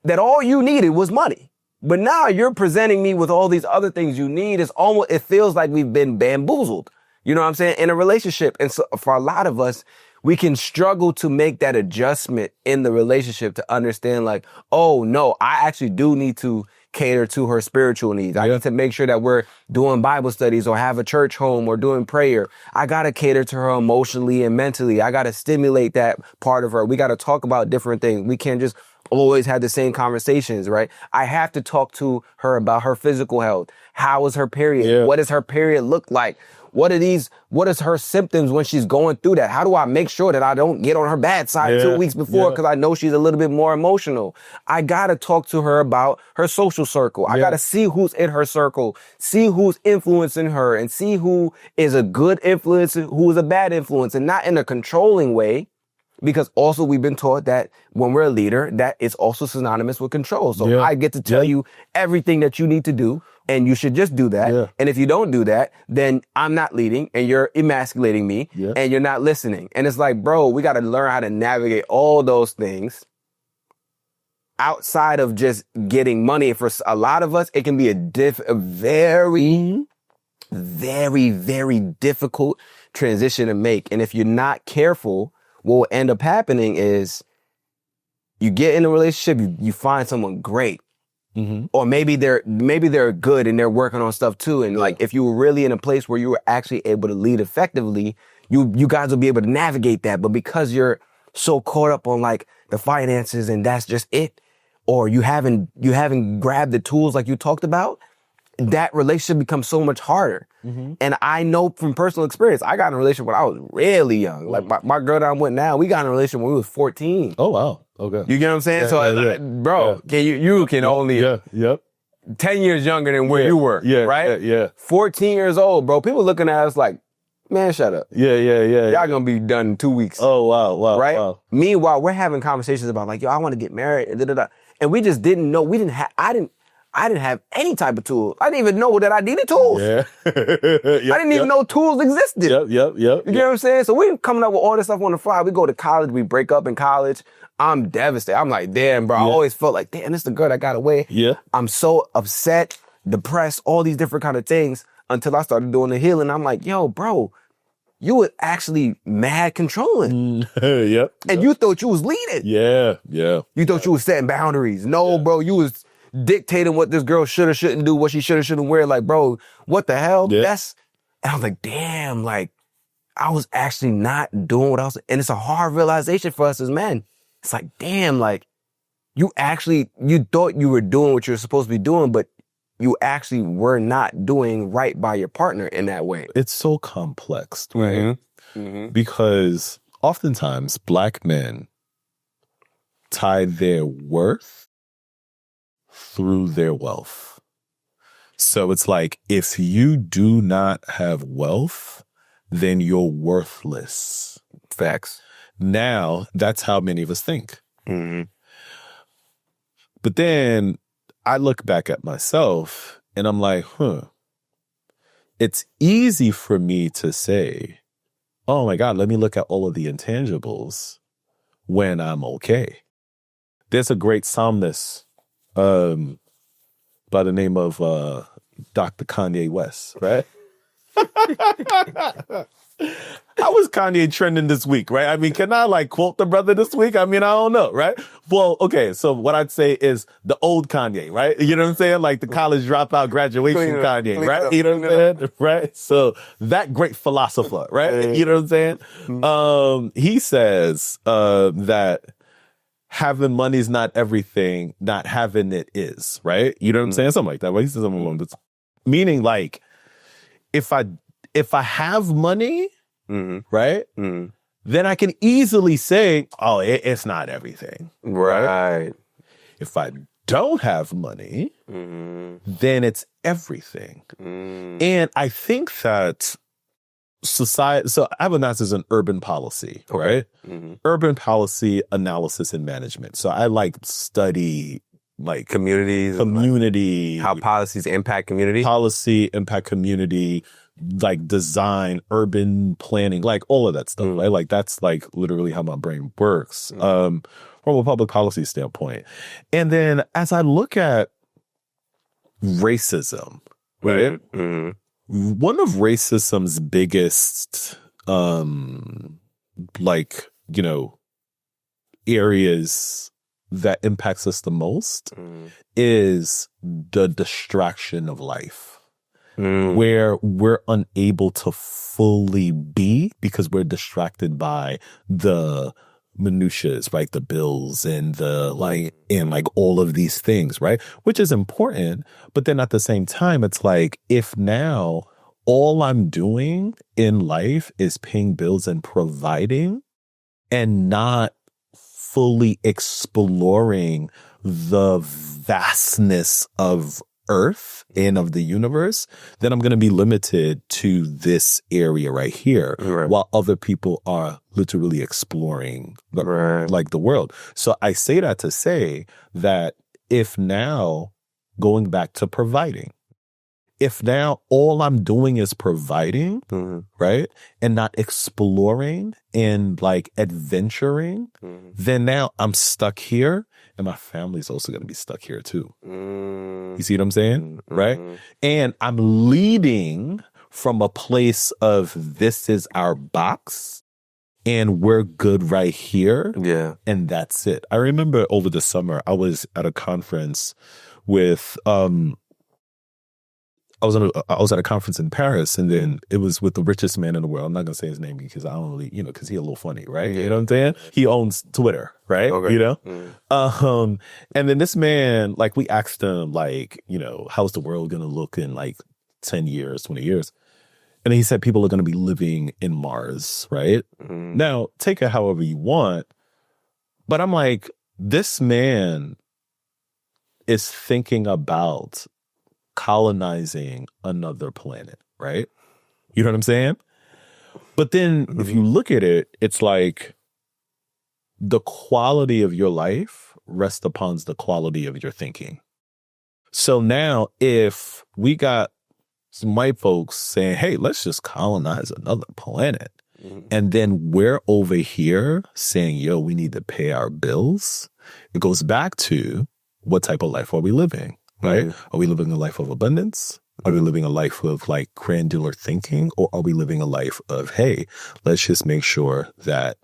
That all you needed was money. But now you're presenting me with all these other things you need. It feels like we've been bamboozled. You know what I'm saying? In a relationship. And so for a lot of us, we can struggle to make that adjustment in the relationship to understand like, oh no, I actually do need to cater to her spiritual needs. I need to make sure that we're doing Bible studies or have a church home or doing prayer. I got to cater to her emotionally and mentally. I got to stimulate that part of her. We got to talk about different things. We can't just always have the same conversations, right? I have to talk to her about her physical health. How is her period? What does her period look like? What is her symptoms when she's going through that? How do I make sure that I don't get on her bad side 2 weeks before because I know she's a little bit more emotional? I got to talk to her about her social circle. I got to see who's in her circle, see who's influencing her, and see who is a good influence and who is a bad influence, and not in a controlling way, Because also we've been taught that when we're a leader, that it's also synonymous with control. So I get to tell you everything that you need to do, and you should just do that. Yeah. And if you don't do that, then I'm not leading, and you're emasculating me, and you're not listening. And it's like, bro, we got to learn how to navigate all those things outside of just getting money. For a lot of us, it can be a very, very, very difficult transition to make. And if you're not careful, what will end up happening is you get in a relationship, you find someone great. Or maybe they're good and they're working on stuff too. And like, if you were really in a place where you were actually able to lead effectively, you guys will be able to navigate that. But because you're so caught up on like the finances and that's just it, or you haven't grabbed the tools like you talked about, that relationship becomes so much harder. And I know from personal experience, I got in a relationship when I was really young. Like my girl that I'm with now, we got in a relationship when we was 14. Oh, wow. Okay. You get what I'm saying? Bro, you can only 10 years younger than where you were, right? 14 years old, bro. People looking at us like, man, shut up. Y'all gonna be done in 2 weeks. Oh, wow. Right? Wow. Meanwhile, we're having conversations about like, yo, I want to get married, and we just didn't know. I didn't have any type of tools. I didn't even know that I needed tools. I didn't even know tools existed. You get what I'm saying? So we coming up with all this stuff on the fly. We go to college. We break up in college. I'm devastated. I'm like, damn, bro. I always felt like, damn, this is the girl that got away. I'm so upset, depressed, all these different kind of things until I started doing the healing. I'm like, yo, bro, you were actually mad controlling. And you thought you was leading. You thought you was setting boundaries. No, bro, you was dictating what this girl should or shouldn't do, what she should or shouldn't wear. Like, bro, what the hell? And I was like, damn, like, I was actually not doing what I was, and it's a hard realization for us as men. It's like, damn, like, you thought you were doing what you're supposed to be doing, but you actually were not doing right by your partner in that way. It's so complex, right? Because oftentimes Black men tie their worth through their wealth. So it's like, if you do not have wealth, then you're worthless. Facts. Now, that's how many of us think. But then I look back at myself and I'm like, it's easy for me to say, oh my God, let me look at all of the intangibles when I'm okay. There's a great psalmist by the name of Dr. Kanye West, right? How was Kanye trending this week, right? I mean, can I like quote the brother this week? I mean, I don't know, right? Well, okay, so what I'd say is the old Kanye, right? You know what I'm saying? Like the college dropout graduation Kanye, right? You know what I'm saying? Right? So that great philosopher, right? You know what I'm saying? He says that having money is not everything, not having it is, right? You know what I'm saying? Something like that. Well, he says something along this. Meaning like, if I have money, right, then I can easily say, oh, it's not everything. Right? If I don't have money, then it's everything. And I think that society, so I have a master's in urban policy, right? Urban policy analysis and management. So I like study like community, like how policies impact community, like design, urban planning, like all of that stuff, right? Like that's like literally how my brain works from a public policy standpoint. And then as I look at racism, right? One of racism's biggest, like, you know, areas that impacts us the most is the distraction of life, where we're unable to fully be because we're distracted by the minutiae, right? The bills and the like all of these things, right? Which is important. But then at the same time, it's like, if now all I'm doing in life is paying bills and providing and not fully exploring the vastness of Earth and of the universe, then I'm going to be limited to this area right here, while other people are literally exploring like the world. So I say that to say that if now, going back to providing, if now all I'm doing is providing, right, and not exploring and like adventuring, then now I'm stuck here and my family's also going to be stuck here too. You see what I'm saying? Right? And I'm leading from a place of this is our box and we're good right here. Yeah. And that's it. I remember over the summer, I was at a conference with, I was at a conference in Paris, and then it was with the richest man in the world. I'm not gonna say his name because I don't really, because he's a little funny, right? You know what I'm saying? He owns Twitter, right? Okay. You know? And then this man, like, we asked him, like, how's the world gonna look in like 10 years, 20 years? And he said people are gonna be living in Mars, right? Now, take it however you want, but I'm like, this man is thinking about colonizing another planet, right? You know what I'm saying? But then if you look at it, it's like the quality of your life rests upon the quality of your thinking. So now if we got some white folks saying, hey, let's just colonize another planet, and then we're over here saying, yo, we need to pay our bills, it goes back to what type of life are we living? Right? Are we living a life of abundance? Are we living a life of like granular thinking? Or are we living a life of, hey, let's just make sure that,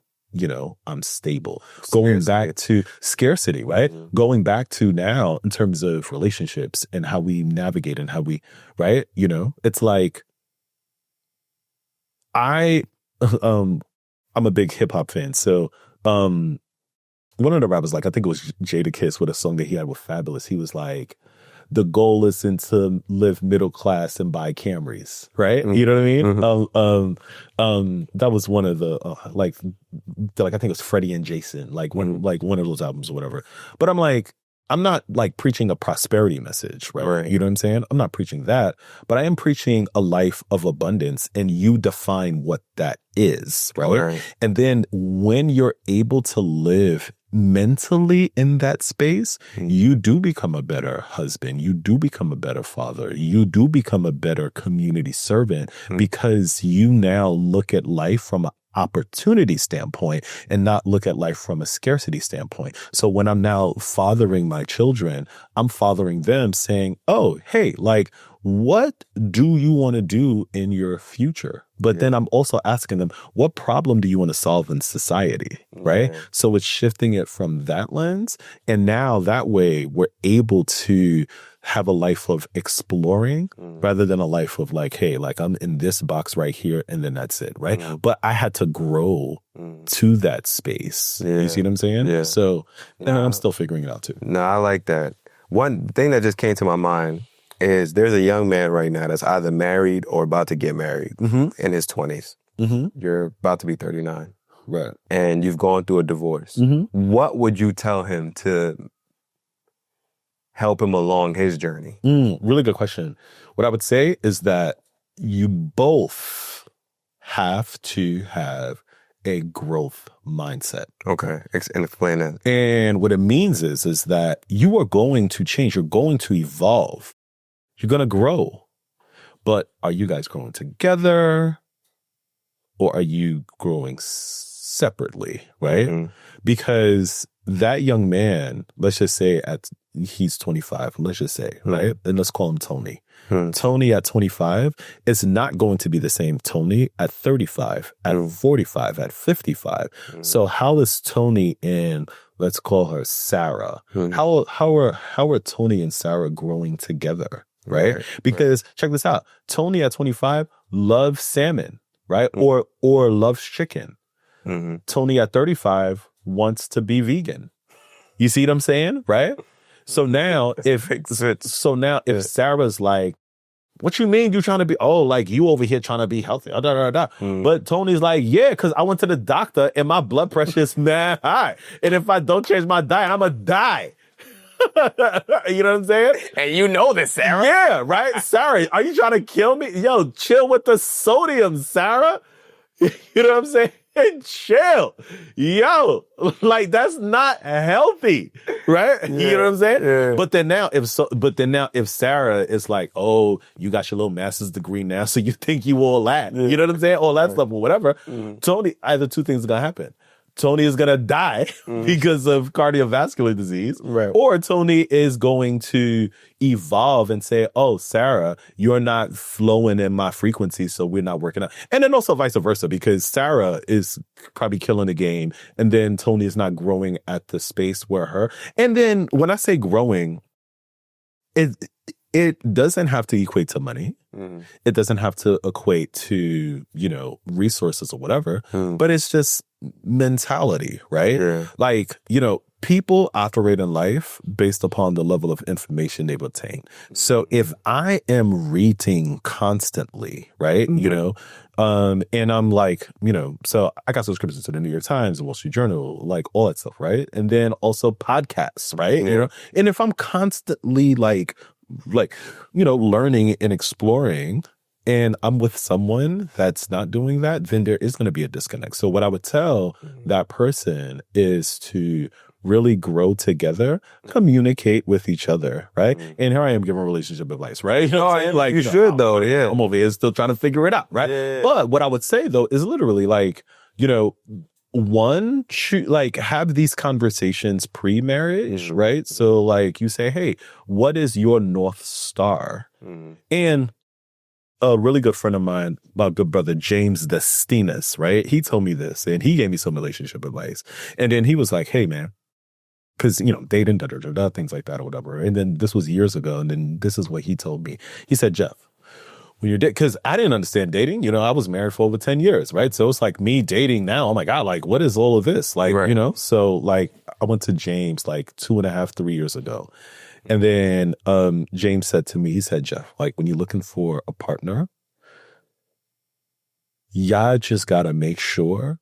I'm stable. Going back to scarcity, right? Going back to now in terms of relationships and how we navigate and how we, right? It's like, I'm a big hip hop fan. So, one of the rappers, like, I think it was Jadakiss with a song that he had with Fabulous. He was like, the goal isn't to live middle class and buy Camrys, right? You know what I mean? That was one of the like I think it was Freddie and Jason, like one of those albums or whatever. But I'm like, I'm not like preaching a prosperity message, right? You know what I'm saying? I'm not preaching that, but I am preaching a life of abundance, and you define what that is, right? And then when you're able to live mentally in that space, you do become a better husband. You do become a better father. You do become a better community servant because you now look at life from an opportunity standpoint and not look at life from a scarcity standpoint. So when I'm now fathering my children, I'm fathering them saying, oh, hey, like, what do you want to do in your future? But then I'm also asking them, what problem do you want to solve in society, right? So it's shifting it from that lens. And now that way we're able to have a life of exploring rather than a life of like, hey, like I'm in this box right here and then that's it, right? But I had to grow to that space. You see what I'm saying? Yeah. So I'm still figuring it out too. No, I like that. One thing that just came to my mind is there's a young man right now that's either married or about to get married in his 20s. You're about to be 39. Right. And you've gone through a divorce. What would you tell him to help him along his journey? Really good question. What I would say is that you both have to have a growth mindset. Okay. And explain that. And what it means is that you are going to change. You're going to evolve. You're going to grow. But are you guys growing together or are you growing separately, right? Because that young man, let's just say he's 25, let's just say, right? And let's call him Tony. Tony at 25 is not going to be the same Tony at 35, at 45, at 55. So how is Tony and let's call her Sarah? How are Tony and Sarah growing together? Right? Because check this out. Tony at 25 loves salmon, right? Or loves chicken. Tony at 35 wants to be vegan. You see what I'm saying? Right? So now if Sarah's like, what you mean you trying to be, like you over here trying to be healthy. But Tony's like, yeah, because I went to the doctor and my blood pressure is mad high. And if I don't change my diet, I'm going to die. You know what I'm saying? And you know this, Sarah. Yeah, right? Sarah, are you trying to kill me? Yo, chill with the sodium, Sarah. You know what I'm saying? Chill. Yo, like that's not healthy, right? Yeah, you know what I'm saying? yeah. But then now if Sarah is like, oh, you got your little master's degree now, so you think you all that. You know what I'm saying? All that stuff or whatever. Tony, either two things are gonna happen. Tony is going to die because of cardiovascular disease. Right. Or Tony is going to evolve and say, oh, Sarah, you're not flowing in my frequency, so we're not working out. And then also vice versa, because Sarah is probably killing the game, and then Tony is not growing at the space where her. And then when I say growing, it doesn't have to equate to money. It doesn't have to equate to, resources or whatever, but it's just mentality, right? Yeah. Like, people operate in life based upon the level of information they've obtained. So if I am reading constantly, right, and I'm like, so I got subscriptions to the New York Times, the Wall Street Journal, like all that stuff, right? And then also podcasts, right? Yeah. And if I'm constantly like, learning and exploring, and I'm with someone that's not doing that, then there is going to be a disconnect. So what I would tell that person is to really grow together, communicate with each other, right? And here I am giving relationship advice, right? You know what I'm saying? Like, you should though, yeah. I'm over here still trying to figure it out, right? Yeah. But what I would say though is literally like, one, have these conversations pre-marriage, right? So like you say, hey, what is your North Star? And a really good friend of mine, my good brother, James the Steenus, right? He told me this and he gave me some relationship advice. And then he was like, hey man, because, dating, things like that or whatever. And then this was years ago. And then this is what he told me. He said, Jeff, when you're because I didn't understand dating, I was married for over 10 years, right? So it's like me dating now. Oh my God, like what is all of this? Like, right. So like I went to James like 2.5, 3 years ago. And then James said to me, he said, Jeff, like when you're looking for a partner, y'all just got to make sure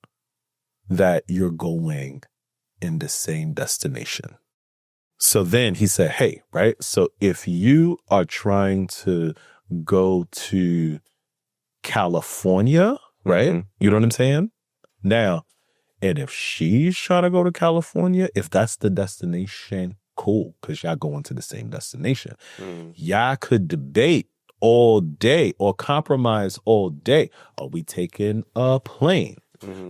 that you're going in the same destination. So then he said, hey, right? So if you are trying to go to California, right? You know what I'm saying? Now, and if she's trying to go to California, if that's the destination, cool, because y'all going to the same destination. Y'all could debate all day or compromise all day. Are we taking a plane?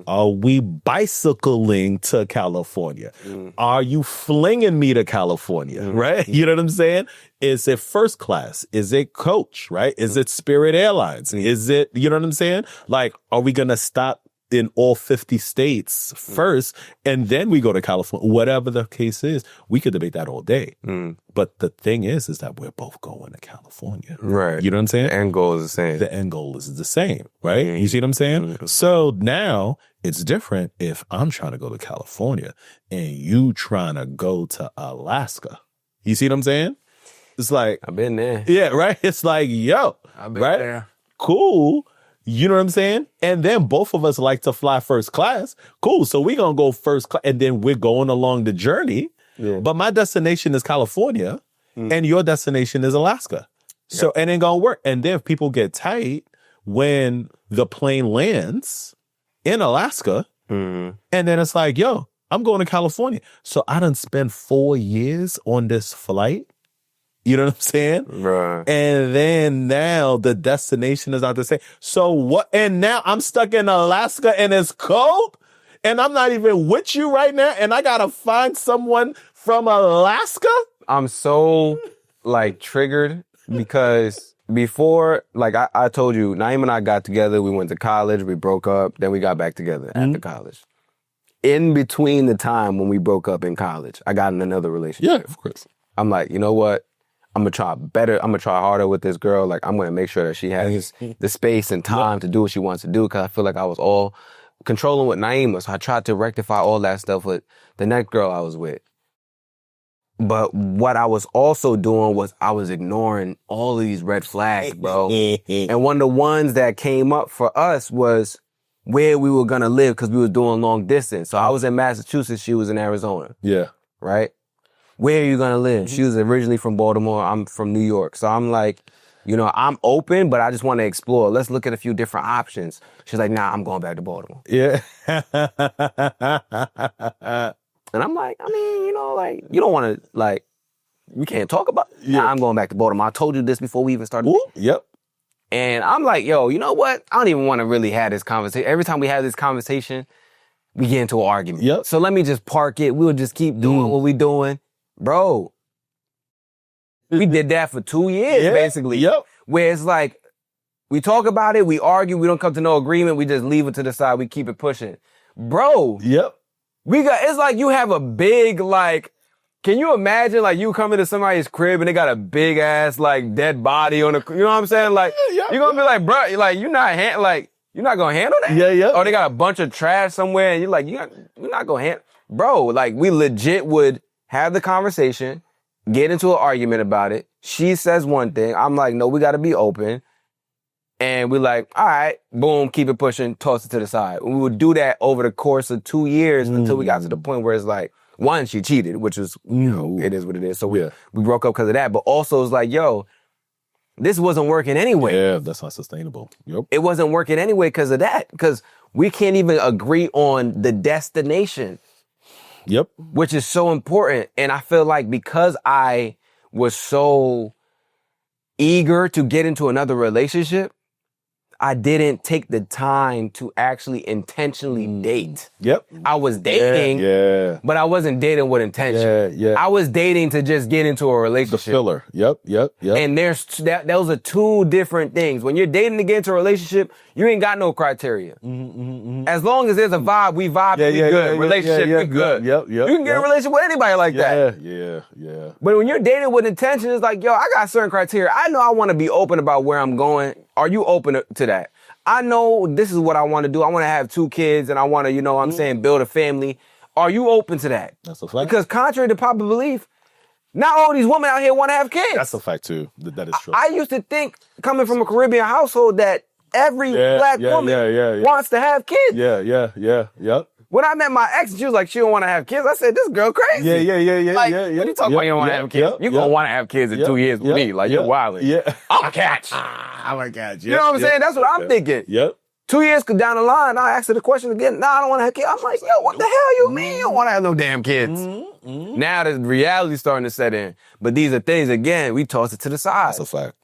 Are we bicycling to California? Are you flinging me to California? Right? You know what I'm saying? Is it first class? Is it coach? Right? Is it Spirit Airlines? Is it, you know what I'm saying? Like, are we going to stop in all 50 states first and then we go to California? Whatever the case is, we could debate that all day. But the thing is that we're both going to California. Right. You know what I'm saying? The end goal is the same. The end goal is the same, right? You see what I'm saying? So now it's different if I'm trying to go to California and you trying to go to Alaska. You see what I'm saying? It's like, I've been there. Yeah, right? It's like, yo, I've been right? there. Cool. You know what I'm saying? And then both of us like to fly first class. Cool. So we're going to go first class and then we're going along the journey. Yeah. But my destination is California and your destination is Alaska. So it ain't going to work. And then if people get tight when the plane lands in Alaska and then it's like, yo, I'm going to California. So I done spent 4 years on this flight. You know what I'm saying? Right. And then now the destination is not the same. So what? And now I'm stuck in Alaska and it's cold and I'm not even with you right now. And I got to find someone from Alaska. I'm so triggered because before, I told you, Naeem and I got together. We went to college. We broke up. Then we got back together after college. In between the time when we broke up in college, I got in another relationship. Yeah, of course. I'm like, you know what? I'm going to try better. I'm going to try harder with this girl. Like, I'm going to make sure that she has the space and time to do what she wants to do because I feel like I was all controlling what Naeem was. So I tried to rectify all that stuff with the next girl I was with. But what I was also doing was I was ignoring all of these red flags, bro. And one of the ones that came up for us was where we were going to live because we were doing long distance. So I was in Massachusetts. She was in Arizona. Yeah. Right? where are you going to live? She was originally from Baltimore. I'm from New York. So I'm like, you know, I'm open, but I just want to explore. Let's look at a few different options. She's like, nah, I'm going back to Baltimore. Yeah. And I'm like, I mean, you know, like, you don't want to, like, we can't talk about it. Yeah. Nah, I'm going back to Baltimore. I told you this before we even started. Ooh, yep. And I'm like, yo, you know what? I don't even want to really have this conversation. Every time we have this conversation, we get into an argument. Yep. So let me just park it. We'll just keep doing what we doing. Bro, we did that for 2 years, basically. Yep. Where it's like, we talk about it, we argue, we don't come to no agreement, we just leave it to the side, we keep it pushing. Bro, Yep. it's like you have a big, like, can you imagine, like, you come into somebody's crib and they got a big ass, like, dead body on the, you know what I'm saying? Like, you're gonna be like, bro, like, you're not gonna handle that? Yeah. Or they got a bunch of trash somewhere and you're like, you're not gonna handle, bro, like, we legit would have the conversation, get into an argument about it. She says one thing. I'm like, no, we gotta be open. And we're like, all right, boom, keep it pushing, toss it to the side. We would do that over the course of 2 years until we got to the point where it's like, one, she cheated, which is, you know, it is what it is. So we broke up because of that. But also it's like, yo, this wasn't working anyway. Yeah, that's not sustainable. Yep. It wasn't working anyway because of that. Because we can't even agree on the destination. Yep. Which is so important. And I feel like because I was so eager to get into another relationship, I didn't take the time to actually intentionally date. Yep. I was dating, but I wasn't dating with intention. Yeah. I was dating to just get into a The relationship. filler. Yep. And those are two different things. When you're dating to get into a relationship, you ain't got no criteria. As long as there's a vibe, we vibe, we good. Relationship, we good. Yep. You can get in a relationship with anybody like that. Yeah. But when you're dating with intention, it's like, yo, I got certain criteria. I know I want to be open about where I'm going. Are you open to that? I know this is what I want to do. I want to have 2 kids and I want to, you know what I'm saying, build a family. Are you open to that? That's a fact. Because contrary to popular belief, not all these women out here want to have kids. That's a fact too. That is true. I used to think, coming from a Caribbean household, that every black woman wants to have kids. Yep. When I met my ex, she was like, she don't want to have kids. I said, this girl crazy. Yeah. Like, what are you talking about? You don't want to have kids? You're going to want to have kids in 2 years with me. Like, you're wilding. Yeah. I'm a catch. I'm a catch. You know what I'm saying? That's what I'm thinking. Yep. 2 years down the line, I asked her the question again. No, I don't want to have kids. I'm like, yo, what the hell you mean you don't want to have no damn kids? Now the reality's starting to set in. But these are things, again, we toss it to the side. That's a fact.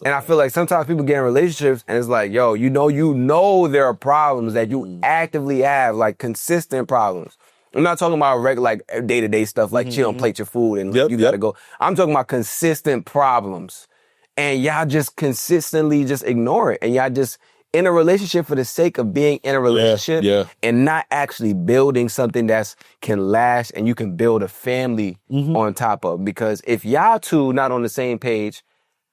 And I feel like sometimes people get in relationships and it's like, yo, you know there are problems that you actively have, like consistent problems. I'm not talking about regular, like day-to-day stuff, like she don't plate your food and you gotta go. I'm talking about consistent problems. And y'all just consistently just ignore it. And y'all just in a relationship for the sake of being in a relationship and not actually building something that can last and you can build a family on top of. Because if y'all two not on the same page,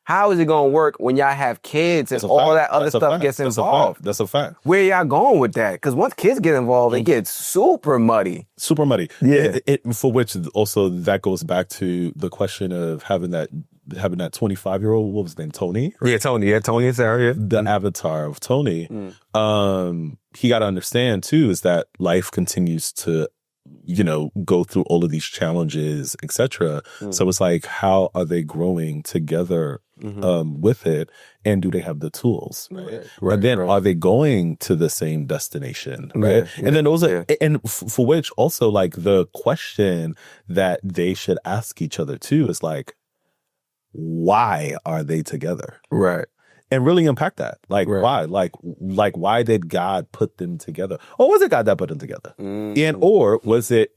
how is it going to work when y'all have kids and all that other stuff gets involved? That's a fact. Where y'all going with that? Because once kids get involved, it gets super muddy. Super muddy. Yeah. For which also that goes back to the question of having that 25-year-old, what was his name, Tony? Yeah, Tony and Sarah. The avatar of Tony. He got to understand too is that life continues to, you know, go through all of these challenges, etc. So it's like, how are they growing together with it, and do they have the tools? Right. And then are they going to the same destination? Right. And then those are, and for which also like the question that they should ask each other too is like, why are they together? Right. And really unpack that. Like, why? Like, why did God put them together? Or was it God that put them together? And or was it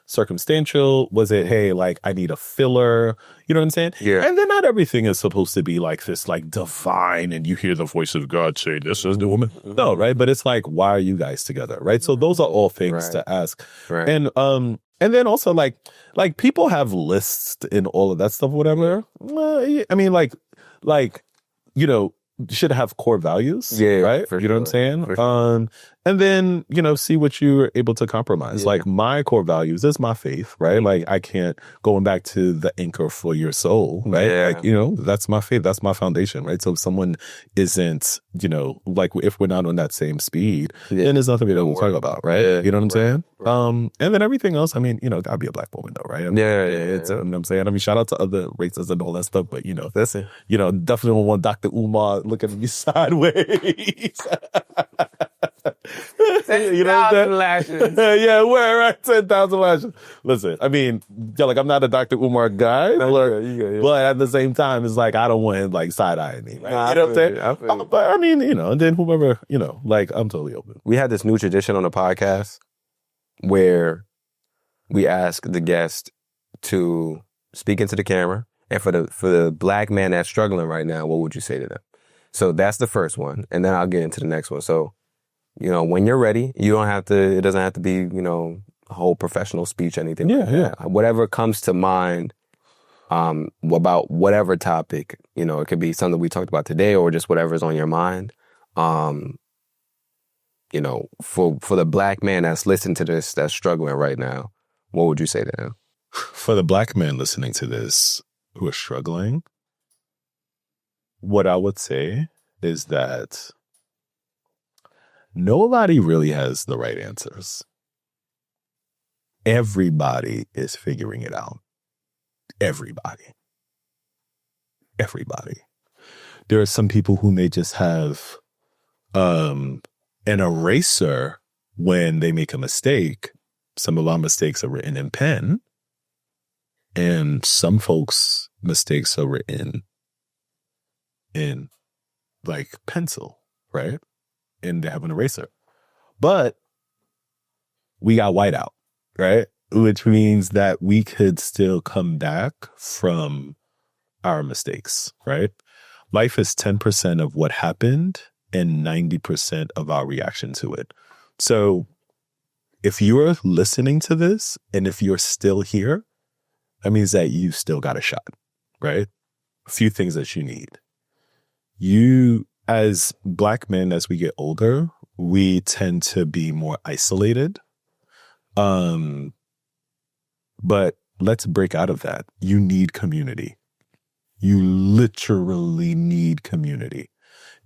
circumstantial? Was it, hey, like, I need a filler? You know what I'm saying? Yeah. And then not everything is supposed to be like this, like, divine, and you hear the voice of God say, this is the woman. No, right? But it's like, why are you guys together? Right? So those are all things to ask. Right. And then also, like people have lists and all of that stuff, whatever. I mean, like, you know, should have core values, right? For you know what I'm saying? And then, see what you're able to compromise. Yeah. Like my core values is my faith, right? Like I can't, going back to the anchor for your soul, right? Yeah. Like, that's my faith. That's my foundation, right? So if someone isn't, like if we're not on that same speed, then there's nothing we don't talk about, right? Yeah. You know what I'm saying? Right. And then everything else, I mean, gotta be a black woman though, right? I mean, it's, you know what I'm saying? I mean, shout out to other races and all that stuff, but Listen. definitely don't want Dr. Umar looking at me sideways. You know what I'm saying? Yeah, we're right. 10,000 lashes. Listen, I mean, like I'm not a Dr. Umar guy, but at the same time, it's like I don't want him like side eyeing me, right? Nah, you know what I'm I feel saying? you. But I mean, and then whoever, like I'm totally open. We had this new tradition on the podcast where we ask the guest to speak into the camera, and for the black man that's struggling right now, what would you say to them? So that's the first one, and then I'll get into the next one. So, when you're ready, you don't have to. It doesn't have to be, a whole professional speech, anything. Yeah. Whatever comes to mind, about whatever topic. It could be something we talked about today, or just whatever's on your mind. For the black man that's listening to this, that's struggling right now, what would you say to him? For the black man listening to this who are struggling, what I would say is that nobody really has the right answers. Everybody is figuring it out. Everybody. There are some people who may just have an eraser when they make a mistake. Some of our mistakes are written in pen, and some folks' mistakes are written in like pencil, right? And they have an eraser. But we got whiteout, right? Which means that we could still come back from our mistakes, right? Life is 10% of what happened and 90% of our reaction to it. So if you're listening to this and if you're still here, that means that you still got a shot, right? A few things that you need. You, as black men, as we get older, we tend to be more isolated. But let's break out of that. You need community. You literally need community.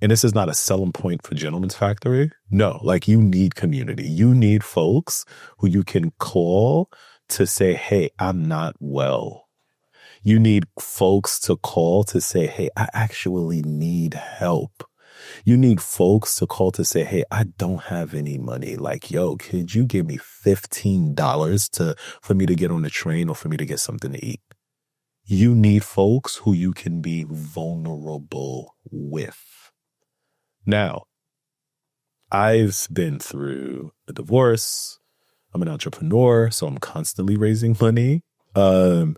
And this is not a selling point for Gentleman's Factory. No, like you need community. You need folks who you can call to say, hey, I'm not well. You need folks to call to say, hey, I actually need help. You need folks to call to say, hey, I don't have any money. Like, yo, could you give me $15 for me to get on the train or for me to get something to eat? You need folks who you can be vulnerable with. Now, I've been through a divorce. I'm an entrepreneur, so I'm constantly raising money. I'm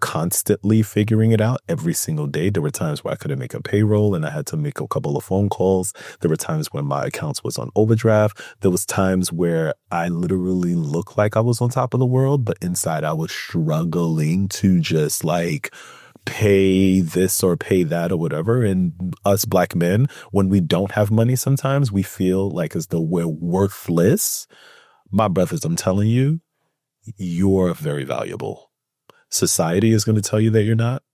constantly figuring it out every single day. There were times where I couldn't make a payroll and I had to make a couple of phone calls. There were times when my accounts was on overdraft. There was times where I literally looked like I was on top of the world, but inside I was struggling to just like pay this or pay that or whatever. And us black men, when we don't have money, sometimes we feel like as though we're worthless. My brothers, I'm telling you, you're very valuable. Society is going to tell you that you're not.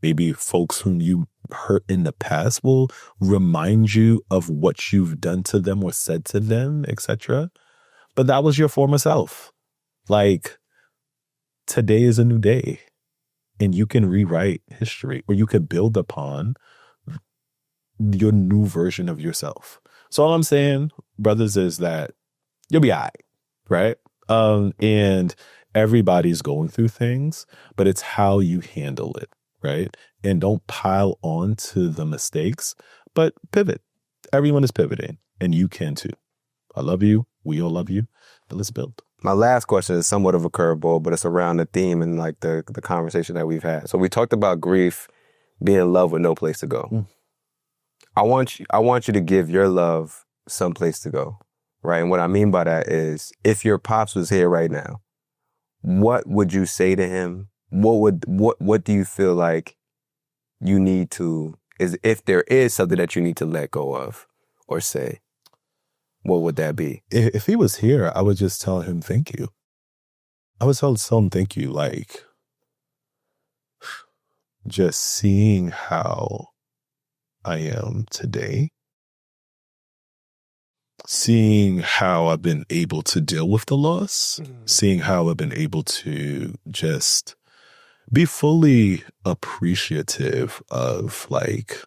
Maybe folks whom you hurt in the past will remind you of what you've done to them or said to them, etc. But that was your former self. Like, today is a new day. And you can rewrite history, or you could build upon your new version of yourself. So all I'm saying, brothers, is that you'll be all right? And everybody's going through things, but it's how you handle it, right? And don't pile on to the mistakes, but pivot. Everyone is pivoting, and you can too. I love you. We all love you. And let's build. My last question is somewhat of a curveball, but it's around the theme and like the conversation that we've had. So we talked about grief, being in love with no place to go. I want you to give your love some place to go, right? And what I mean by that is, if your pops was here right now, what would you say to him? What do you feel like you need to, is if there is something that you need to let go of or say? what would that be? If he was here, I would just tell him thank you. I would tell him thank you. Like, just seeing how I am today, seeing how I've been able to deal with the loss, seeing how I've been able to just be fully appreciative of like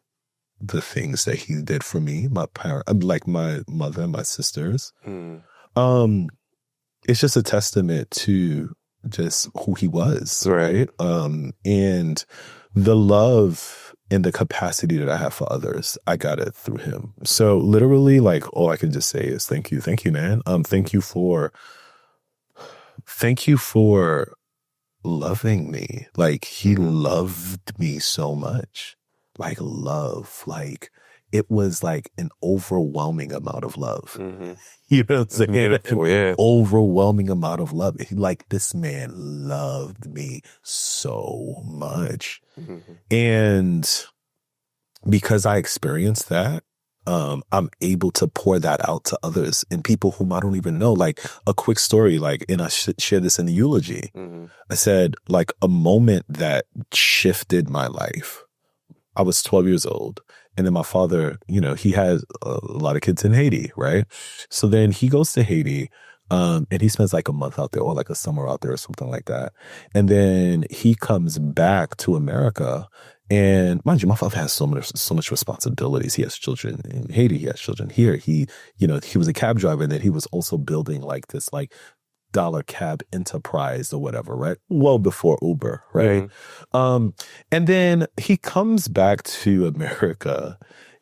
the things that he did for me, my parent, like my mother and my sisters. It's just a testament to just who he was, right? And the love and the capacity that I have for others, I got it through him. So literally, like, all I can just say is thank you, man. Thank you for loving me. Like, he loved me so much. Like, love, like, it was like an overwhelming amount of love. You know what I'm saying? An overwhelming amount of love. Like, this man loved me so much. And because I experienced that, I'm able to pour that out to others and people whom I don't even know. Like, a quick story, like, and I share this in the eulogy. I said, like, a moment that shifted my life. I was 12 years old. And then my father, you know, he has a lot of kids in Haiti, right? So then he goes to Haiti, and he spends like a month out there or like a summer out there or something like that. And then he comes back to America. And mind you, my father has so much responsibilities. He has children in Haiti. He has children here. He was a cab driver, and then he was also building like this like dollar cab enterprise or whatever, right? Well before Uber, right? And then he comes back to America,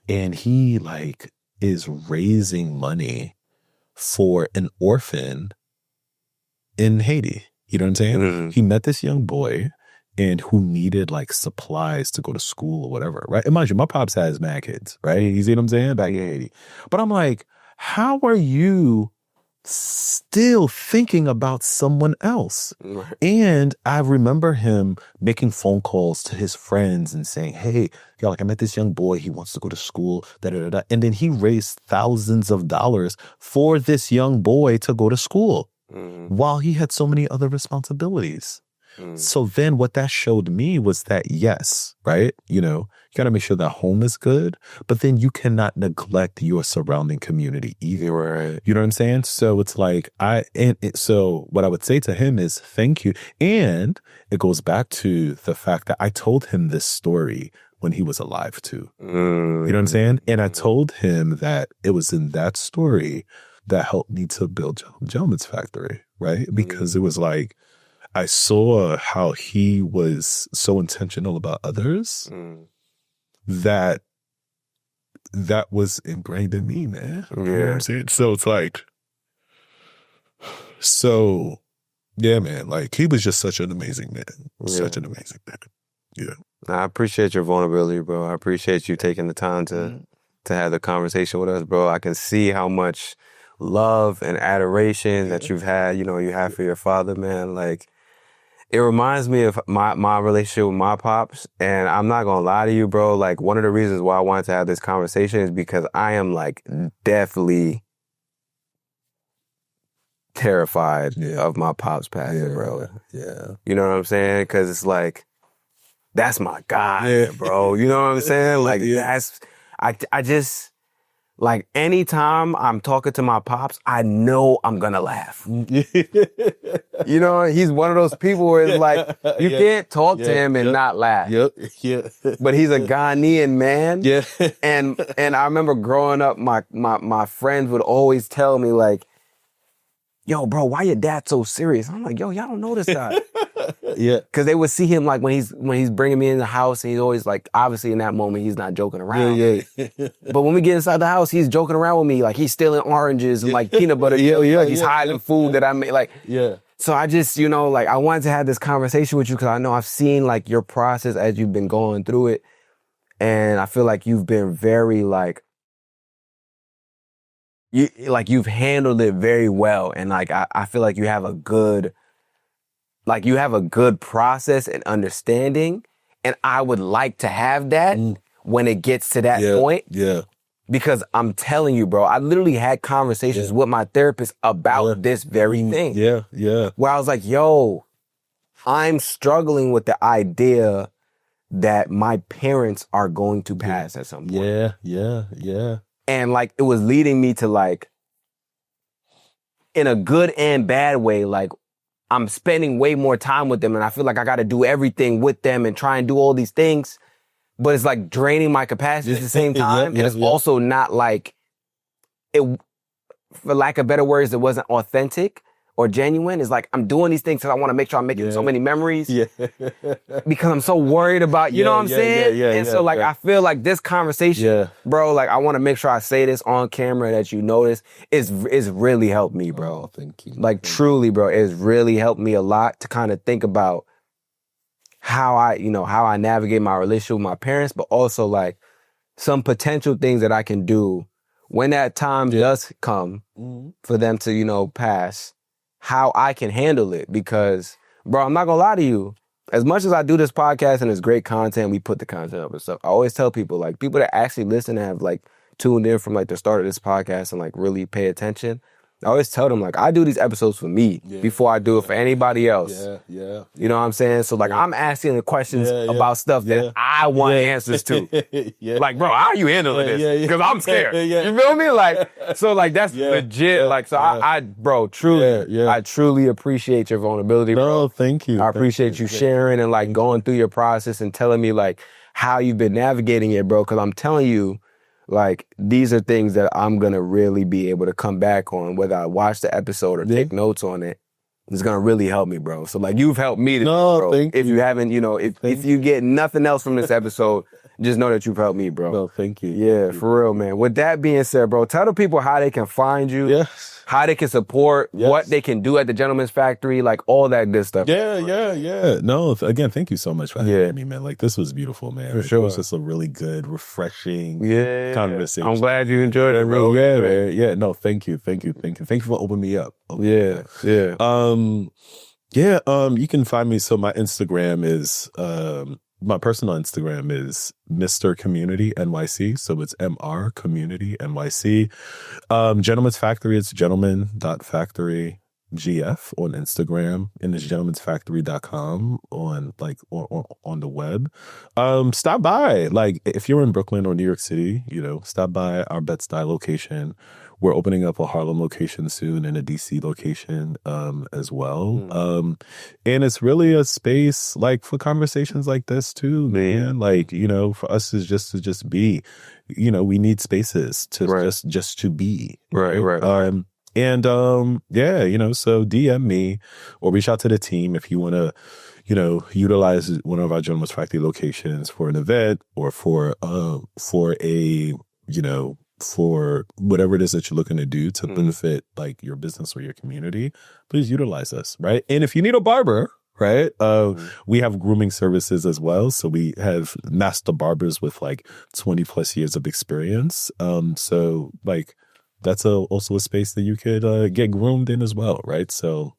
and he like is raising money for an orphan in Haiti. You know what I'm saying? He met this young boy and who needed like supplies to go to school or whatever, right? And mind you, my pops has mad kids, right? You see what I'm saying? Back in Haiti. But I'm like, how are you still thinking about someone else? And I remember him making phone calls to his friends and saying, hey, yo, like, I met this young boy, he wants to go to school, da-da-da-da. And then he raised thousands of dollars for this young boy to go to school while he had so many other responsibilities. So then what that showed me was that, yes, right? You know, you got to make sure that home is good, but then you cannot neglect your surrounding community either. Right. You know what I'm saying? So it's like, so what I would say to him is thank you. And it goes back to the fact that I told him this story when he was alive too. You know what I'm saying? And I told him that it was in that story that helped me to build Gentleman's Factory, right? Because it was like, I saw how he was so intentional about others that was ingrained in me, man. You know what I'm saying? So it's like, so yeah, man, like, he was just such an amazing man. Such an amazing man. Yeah. I appreciate your vulnerability, bro. I appreciate you taking the time to have the conversation with us, bro. I can see how much love and adoration that you've had, you have for your father, man. Like, it reminds me of my relationship with my pops, and I'm not gonna lie to you, bro. Like, one of the reasons why I wanted to have this conversation is because I am like deathly terrified of my pops passing, bro. Yeah. You know what I'm saying? Because it's like, that's my guy, bro. You know what I'm saying? Like, I just, like, anytime I'm talking to my pops, I know I'm gonna laugh. You know, he's one of those people where it's like, you can't talk to him and not laugh. But he's a Ghanaian man. And I remember growing up, my friends would always tell me, like, yo, bro, why your dad so serious? I'm like, yo, y'all don't know this guy. Because they would see him, like, when he's bringing me in the house, and he's always like, obviously in that moment, he's not joking around. But when we get inside the house, he's joking around with me. Like, he's stealing oranges and like peanut butter. Like, he's hiding food that I made. Like, so I just, like, I wanted to have this conversation with you because I know I've seen like your process as you've been going through it. And I feel like you've been very like, you've handled it very well. And like, I feel like you have a good process and understanding. And I would like to have that when it gets to that point. Because I'm telling you, bro, I literally had conversations with my therapist about this very thing. Yeah. Where I was like, yo, I'm struggling with the idea that my parents are going to pass at some point. Yeah. And like, it was leading me to like, in a good and bad way, like, I'm spending way more time with them and I feel like I got to do everything with them and try and do all these things. But it's like draining my capacity at the same time. And it's also not like, it, for lack of better words, it wasn't authentic or genuine. It's like, I'm doing these things because I want to make sure I'm making so many memories. Because I'm so worried about, you know what I'm saying? And so like, I feel like this conversation, bro, like I want to make sure I say this on camera that you notice is really helped me, bro. Oh, thank you. Like truly, bro, it's really helped me a lot to kind of think about how I navigate my relationship with my parents, but also like some potential things that I can do when that time does come for them to, pass, how I can handle it. Because, bro, I'm not gonna lie to you. As much as I do this podcast and it's great content, we put the content up and stuff. I always tell people, like, people that actually listen and have like tuned in from like the start of this podcast and like really pay attention, I always tell them, like, I do these episodes for me before I do it for anybody else. Yeah. You know what I'm saying? So, like, I'm asking the questions about stuff that I want answers to. Like, bro, how are you handling this? Because I'm scared. You feel me? Like, so, like, that's legit. Like, so bro, truly, I truly appreciate your vulnerability, bro. No, thank you. I appreciate you sharing and, like, going through your process and telling me, like, how you've been navigating it, bro. Because I'm telling you, like, these are things that I'm going to really be able to come back on, whether I watch the episode or take notes on it. It's going to really help me, bro. So, like, you've helped me, bro. If you haven't, if you get nothing else from this episode, just know that you've helped me, bro. No, thank you. Yeah, for real, man. With that being said, bro, tell the people how they can find you, how they can support, what they can do at the Gentleman's Factory, like all that good stuff. Yeah. No, again, thank you so much for having me, man. Like, this was beautiful, man. For sure. It was just a really good, refreshing conversation. I'm glad you enjoyed it, bro. Yeah, man. Yeah, no, thank you. Thank you for opening me up. Yeah. You can find me. So my Instagram is, my personal Instagram is Mr. Community NYC. So it's MR Community NYC. Gentleman's Factory, it's gentleman.factory GF on Instagram, and it's gentleman'sfactory.com on the web. Stop by. Like, if you're in Brooklyn or New York City, stop by our Bed-Stuy location. We're opening up a Harlem location soon and a DC location as well. And it's really a space like for conversations like this too, man. Like, for us is just to just be, we need spaces to just to be. Right. So DM me or reach out to the team if you want to, utilize one of our Gentleman's Factory locations for an event or for for whatever it is that you're looking to do to benefit like your business or your community, please utilize us, right? And if you need a barber, right, we have grooming services as well. So we have master barbers with like 20 plus years of experience. So like that's also a space that you could get groomed in as well, right? So,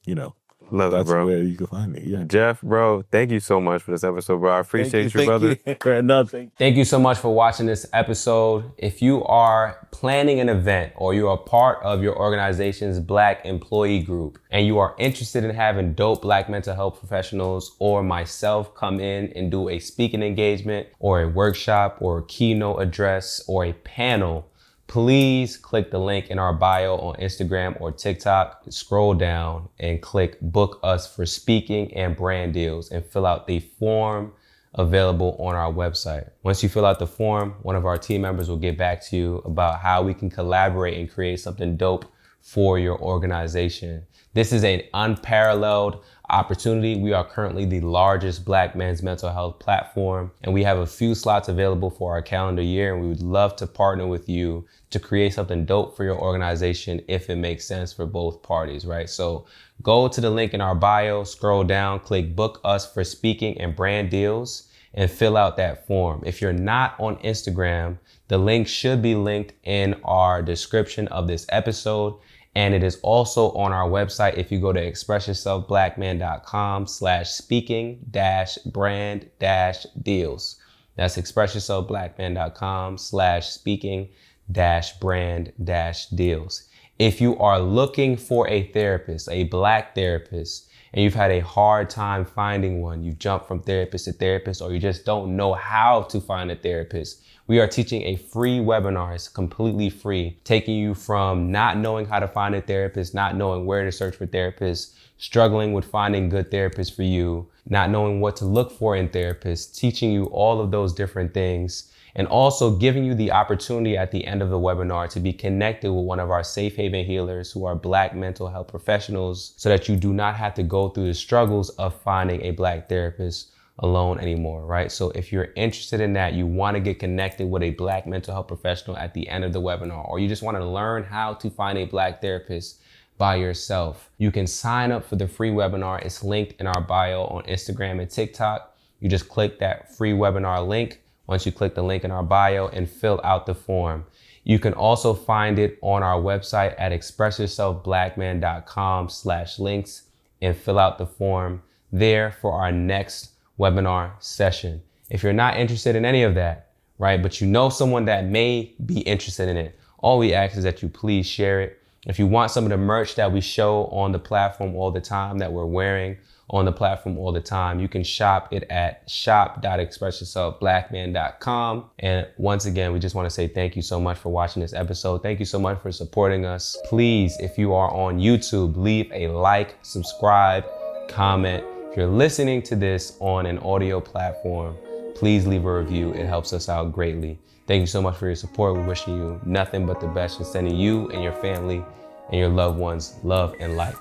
Love that's it, bro. where you can find me. Yeah. Jeff, bro, thank you so much for this episode, bro. I appreciate you, brother. Thank you so much for watching this episode. If you are planning an event or you are part of your organization's Black employee group and you are interested in having dope Black mental health professionals or myself come in and do a speaking engagement or a workshop or a keynote address or a panel, please click the link in our bio on Instagram or TikTok, scroll down and click book us for speaking and brand deals and fill out the form available on our website. Once you fill out the form, one of our team members will get back to you about how we can collaborate and create something dope for your organization. This is an unparalleled opportunity. We are currently the largest Black men's mental health platform, and we have a few slots available for our calendar year, and we would love to partner with you to create something dope for your organization if it makes sense for both parties, right? So go to the link in our bio, scroll down, click book us for speaking and brand deals, and fill out that form. If you're not on Instagram, the link should be linked in our description of this episode. And it is also on our website. If you go to expressyourselfblackman.com/speaking-brand-deals. That's expressyourselfblackman.com/speaking self-steem-brand-deals. If you are looking for a therapist, a Black therapist, and you've had a hard time finding one, you've jumped from therapist to therapist, or you just don't know how to find a therapist, we are teaching a free webinar. It's completely free, taking you from not knowing how to find a therapist, not knowing where to search for therapists, struggling with finding good therapists for you, not knowing what to look for in therapists, teaching you all of those different things, and also giving you the opportunity at the end of the webinar to be connected with one of our safe haven healers who are Black mental health professionals, so that you do not have to go through the struggles of finding a Black therapist alone anymore, right? So if you're interested in that, you want to get connected with a Black mental health professional at the end of the webinar, or you just want to learn how to find a Black therapist by yourself, you can sign up for the free webinar. It's linked in our bio on Instagram and TikTok. You just click that free webinar link once you click the link in our bio and fill out the form. You can also find it on our website at expressyourselfblackman.com/links and fill out the form there for our next webinar session. If you're not interested in any of that, right, but you know someone that may be interested in it, all we ask is that you please share it. If you want some of the merch that we show on the platform all the time, that we're wearing on the platform all the time, you can shop it at shop.expressyourselfblackman.com. And once again, we just want to say thank you so much for watching this episode. Thank you so much for supporting us. Please, if you are on YouTube, leave a like, subscribe, comment. If you're listening to this on an audio platform, please leave a review. It helps us out greatly. Thank you so much for your support. We're wishing you nothing but the best and sending you and your family and your loved ones love and light.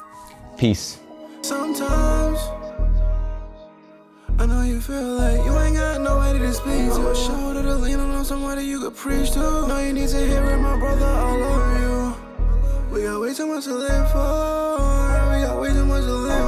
Peace. Sometimes I know you feel like you ain't got nobody to speak to. A shoulder to lean on, somebody you could preach to. No, you need to hear it, my brother, I love you. We got way too much to live for.